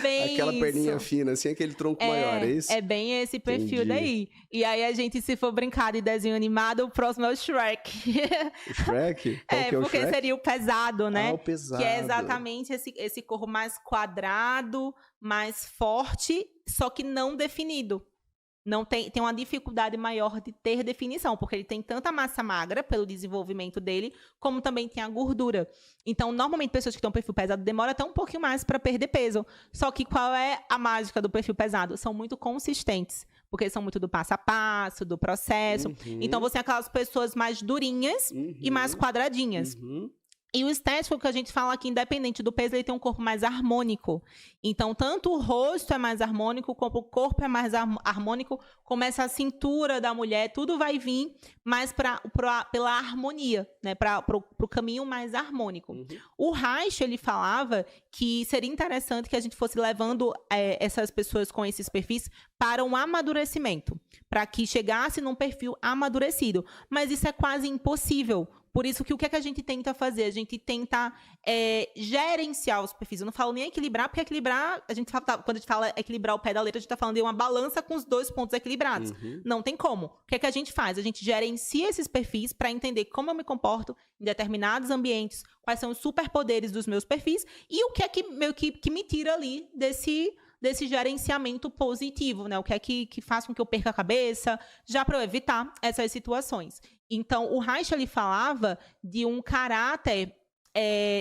Bem aquela perninha isso. fina, assim, aquele tronco maior, é isso? É bem esse perfil Entendi. daí. E aí a gente, se for brincar de desenho animado, o próximo é o Shrek. O Shrek? Qual que é o porque Shrek? seria o pesado, né? Ah, o pesado. Que é exatamente esse corpo mais quadrado, mais forte, só que não definido. Não tem uma dificuldade maior de ter definição, porque ele tem tanta massa magra pelo desenvolvimento dele, como também tem a gordura. Então, normalmente, pessoas que têm um perfil pesado demoram até um pouquinho mais para perder peso. Só que qual é a mágica do perfil pesado? São muito consistentes, porque são muito do passo a passo, do processo. Então, você tem aquelas pessoas mais durinhas e mais quadradinhas. E o estético que a gente fala aqui, independente do peso, ele tem um corpo mais harmônico. Então, tanto o rosto é mais harmônico, como o corpo é mais harmônico, como essa cintura da mulher, tudo vai vir mais pela harmonia, né? Para o caminho mais harmônico. O Reich, ele falava que seria interessante que a gente fosse levando essas pessoas com esses perfis para um amadurecimento, para que chegasse num perfil amadurecido. Mas isso é quase impossível. Por isso que o que é que a gente tenta fazer? A gente tenta gerenciar os perfis. Eu não falo nem equilibrar, porque equilibrar, quando a gente fala equilibrar o pé da letra, a gente está falando de uma balança com os dois pontos equilibrados. Não tem como. O que é que a gente faz? A gente gerencia esses perfis para entender como eu me comporto em determinados ambientes, quais são os superpoderes dos meus perfis e o que é que me tira ali desse gerenciamento positivo, né? O que é que faz com que eu perca a cabeça, já para eu evitar essas situações. Então, o Reich, ele falava de um caráter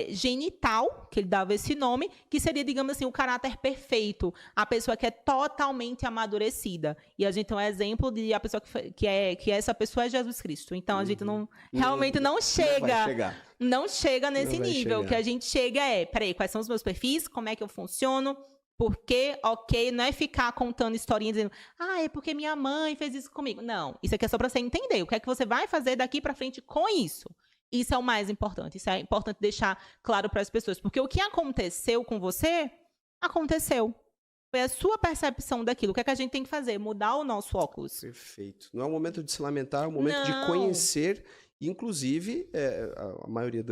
genital, que ele dava esse nome, que seria, digamos assim, o caráter perfeito, a pessoa que é totalmente amadurecida. E a gente tem um exemplo de a pessoa que essa pessoa é Jesus Cristo. Então, a gente realmente não chega. Não chega nesse nível. O que a gente chega peraí, quais são os meus perfis? Como é que eu funciono? Porque, não é ficar contando historinhas dizendo, é porque minha mãe fez isso comigo. Não, isso aqui é só para você entender. O que é que você vai fazer daqui para frente com isso? Isso é o mais importante. Isso é importante deixar claro para as pessoas. Porque o que aconteceu com você, aconteceu. Foi a sua percepção daquilo. O que é que a gente tem que fazer? Mudar o nosso óculos. Perfeito. Não é o momento de se lamentar, é o momento de conhecer. Inclusive, a maioria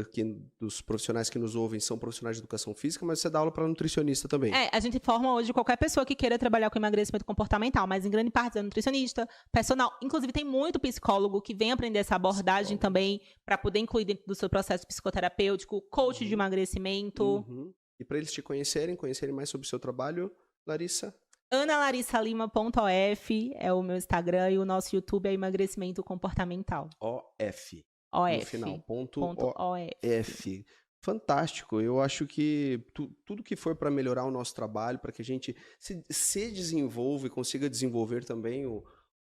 dos profissionais que nos ouvem são profissionais de educação física, mas você dá aula para nutricionista também. A gente forma hoje qualquer pessoa que queira trabalhar com emagrecimento comportamental, mas em grande parte é nutricionista, personal. Inclusive, tem muito psicólogo que vem aprender essa abordagem também para poder incluir dentro do seu processo psicoterapêutico, coach de emagrecimento. E para eles te conhecerem mais sobre o seu trabalho, Larissa? AnaLarissaLima.of é o meu Instagram e o nosso YouTube é Emagrecimento Comportamental. OF. OF. No final, .OF. Fantástico. Eu acho que tudo que for para melhorar o nosso trabalho, para que a gente se desenvolva e consiga desenvolver também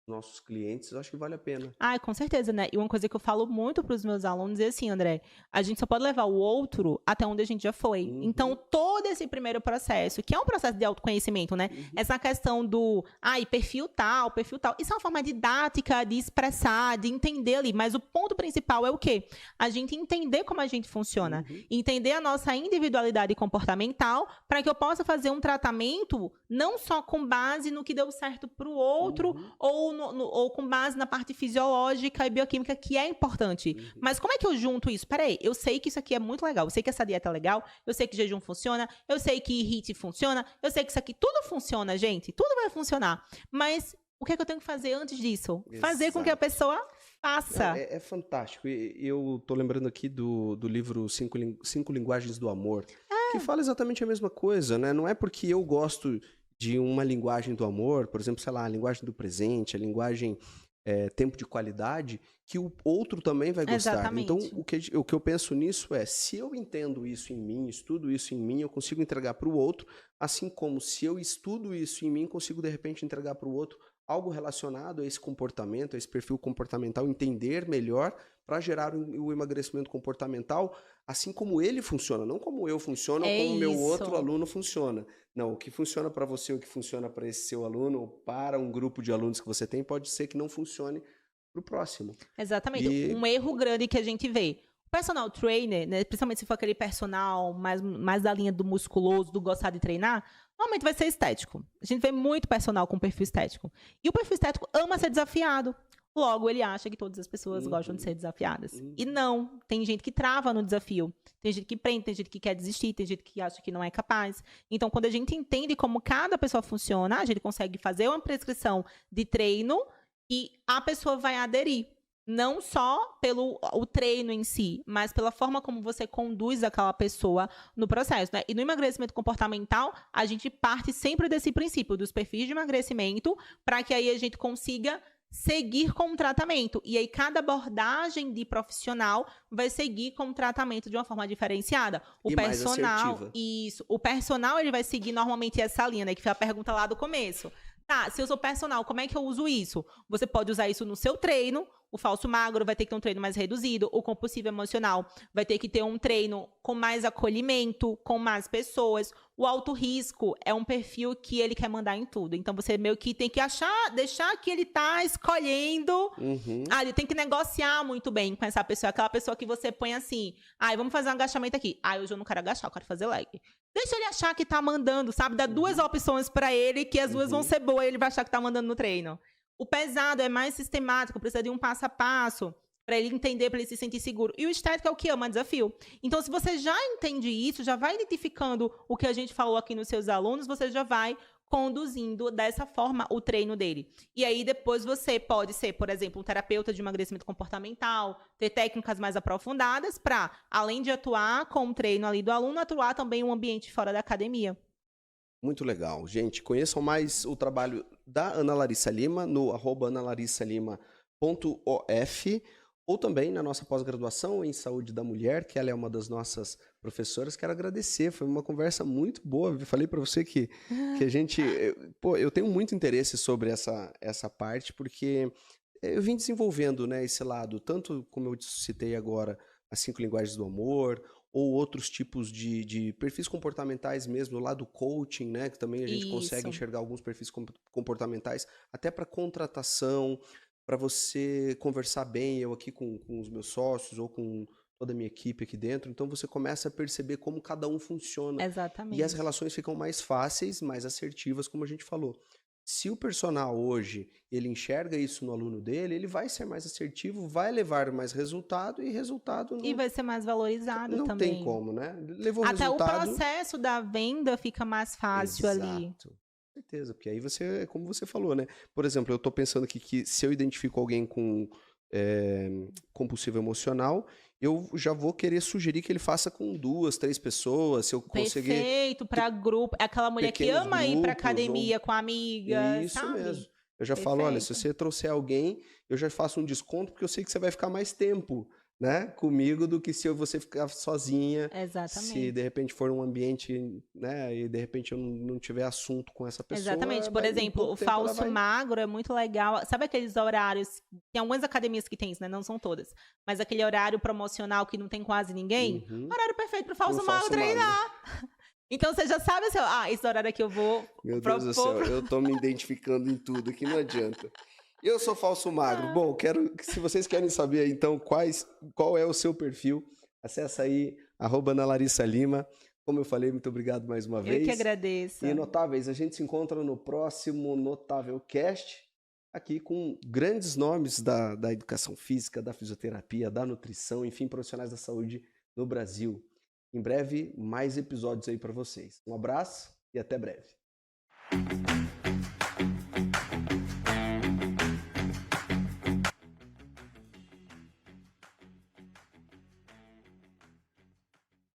nossos clientes, eu acho que vale a pena. Com certeza, né? E uma coisa que eu falo muito para os meus alunos é assim, André, a gente só pode levar o outro até onde a gente já foi. Então, todo esse primeiro processo, que é um processo de autoconhecimento, né? Essa questão do, perfil tal, isso é uma forma didática de expressar, de entender ali, mas o ponto principal é o quê? A gente entender como a gente funciona, entender a nossa individualidade comportamental para que eu possa fazer um tratamento não só com base no que deu certo para o outro ou com base na parte fisiológica e bioquímica, que é importante. Mas como é que eu junto isso? Peraí, eu sei que isso aqui é muito legal, eu sei que essa dieta é legal, eu sei que jejum funciona, eu sei que HIIT funciona, eu sei que isso aqui tudo funciona, gente, tudo vai funcionar. Mas o que é que eu tenho que fazer antes disso? Exato. Fazer com que a pessoa faça. É fantástico. Eu tô lembrando aqui do livro Cinco Linguagens do Amor, que fala exatamente a mesma coisa, né? Não é porque eu gosto de uma linguagem do amor, por exemplo, sei lá, a linguagem do presente, a linguagem tempo de qualidade, que o outro também vai gostar. Exatamente. Então, o que eu penso nisso é, se eu entendo isso em mim, estudo isso em mim, eu consigo entregar para o outro, assim como se eu estudo isso em mim, consigo, de repente, entregar para o outro algo relacionado a esse comportamento, a esse perfil comportamental, entender melhor para gerar o emagrecimento comportamental, assim como ele funciona, não como eu funciono ou como o meu outro aluno funciona. Não, o que funciona para você, o que funciona para esse seu aluno, ou para um grupo de alunos que você tem, pode ser que não funcione para o próximo. Exatamente. Um erro grande que a gente vê. O personal trainer, né, principalmente se for aquele personal mais da linha do musculoso, do gostar de treinar, normalmente vai ser estético. A gente vê muito personal com perfil estético. E o perfil estético ama ser desafiado. Logo, ele acha que todas as pessoas gostam de ser desafiadas. E não. Tem gente que trava no desafio. Tem gente que prende, tem gente que quer desistir, tem gente que acha que não é capaz. Então, quando a gente entende como cada pessoa funciona, a gente consegue fazer uma prescrição de treino e a pessoa vai aderir. Não só pelo o treino em si, mas pela forma como você conduz aquela pessoa no processo, né? E no emagrecimento comportamental, a gente parte sempre desse princípio, dos perfis de emagrecimento, para que aí a gente consiga seguir com o tratamento. E aí, cada abordagem de profissional vai seguir com o tratamento de uma forma diferenciada. O personal, isso. O personal, ele vai seguir normalmente essa linha, né? Que foi a pergunta lá do começo. Tá, se eu sou personal, como é que eu uso isso? Você pode usar isso no seu treino. O falso magro vai ter que ter um treino mais reduzido. O compulsivo emocional vai ter que ter um treino com mais acolhimento, com mais pessoas. O alto risco é um perfil que ele quer mandar em tudo. Então, você meio que tem que deixar que ele tá escolhendo. Ele tem que negociar muito bem com essa pessoa. Aquela pessoa que você põe assim, vamos fazer um agachamento aqui. Hoje eu não quero agachar, eu quero fazer leg. Deixa ele achar que tá mandando, sabe? Dá duas opções pra ele, que as duas vão ser boas e ele vai achar que tá mandando no treino. O pesado é mais sistemático, precisa de um passo a passo para ele entender, para ele se sentir seguro. E o estético é o que ama desafio. Então, se você já entende isso, já vai identificando o que a gente falou aqui nos seus alunos, você já vai conduzindo dessa forma o treino dele. E aí, depois você pode ser, por exemplo, um terapeuta de emagrecimento comportamental, ter técnicas mais aprofundadas para, além de atuar com o treino ali do aluno, atuar também em um ambiente fora da academia. Muito legal. Gente, conheçam mais o trabalho da Ana Larissa Lima no @analarissalima.of ou também na nossa pós-graduação em Saúde da Mulher, que ela é uma das nossas professoras. Quero agradecer, foi uma conversa muito boa. Eu falei para você que a gente... eu tenho muito interesse sobre essa parte, porque eu vim desenvolvendo, né, esse lado, tanto como eu citei agora, as 5 linguagens do amor, ou outros tipos de perfis comportamentais mesmo, lá do coaching, né? Que também a gente consegue enxergar alguns perfis comportamentais, até para contratação, para você conversar bem, eu aqui com os meus sócios ou com toda a minha equipe aqui dentro. Então você começa a perceber como cada um funciona. Exatamente. E as relações ficam mais fáceis, mais assertivas, como a gente falou. Se o personal hoje, ele enxerga isso no aluno dele, ele vai ser mais assertivo, vai levar mais resultado e resultado... E vai ser mais valorizado não também. Não tem como, né? Levou até resultado... o processo da venda fica mais fácil ali. Com certeza, porque aí você, como você falou, né? Por exemplo, eu tô pensando aqui que se eu identifico alguém com compulsivo emocional, eu já vou querer sugerir que ele faça com 2, 3 pessoas, se eu conseguir... Perfeito, para grupo. É aquela mulher que ama ir para academia com a amiga, Isso sabe? mesmo. Eu já falo, olha, se você trouxer alguém, eu já faço um desconto, porque eu sei que você vai ficar mais tempo, né, comigo, do que se você ficar sozinha. Exatamente. Se de repente for um ambiente, né, e de repente eu não tiver assunto com essa pessoa. Exatamente. Por exemplo, o falso magro é muito legal. Sabe aqueles horários? Tem algumas academias que tem isso, né? Não são todas. Mas aquele horário promocional que não tem quase ninguém. Horário perfeito pro falso magro treinar. Então você já sabe, assim, esse horário aqui eu vou... Meu Deus do céu, eu tô me identificando em tudo, que não adianta. Eu sou falso magro. Bom, se vocês querem saber, então, qual é o seu perfil, acessa aí, @AnaLarissaLima. Como eu falei, muito obrigado mais uma vez. Eu que agradeço. E Notáveis, a gente se encontra no próximo Notável Cast, aqui com grandes nomes da educação física, da fisioterapia, da nutrição, enfim, profissionais da saúde no Brasil. Em breve, mais episódios aí para vocês. Um abraço e até breve.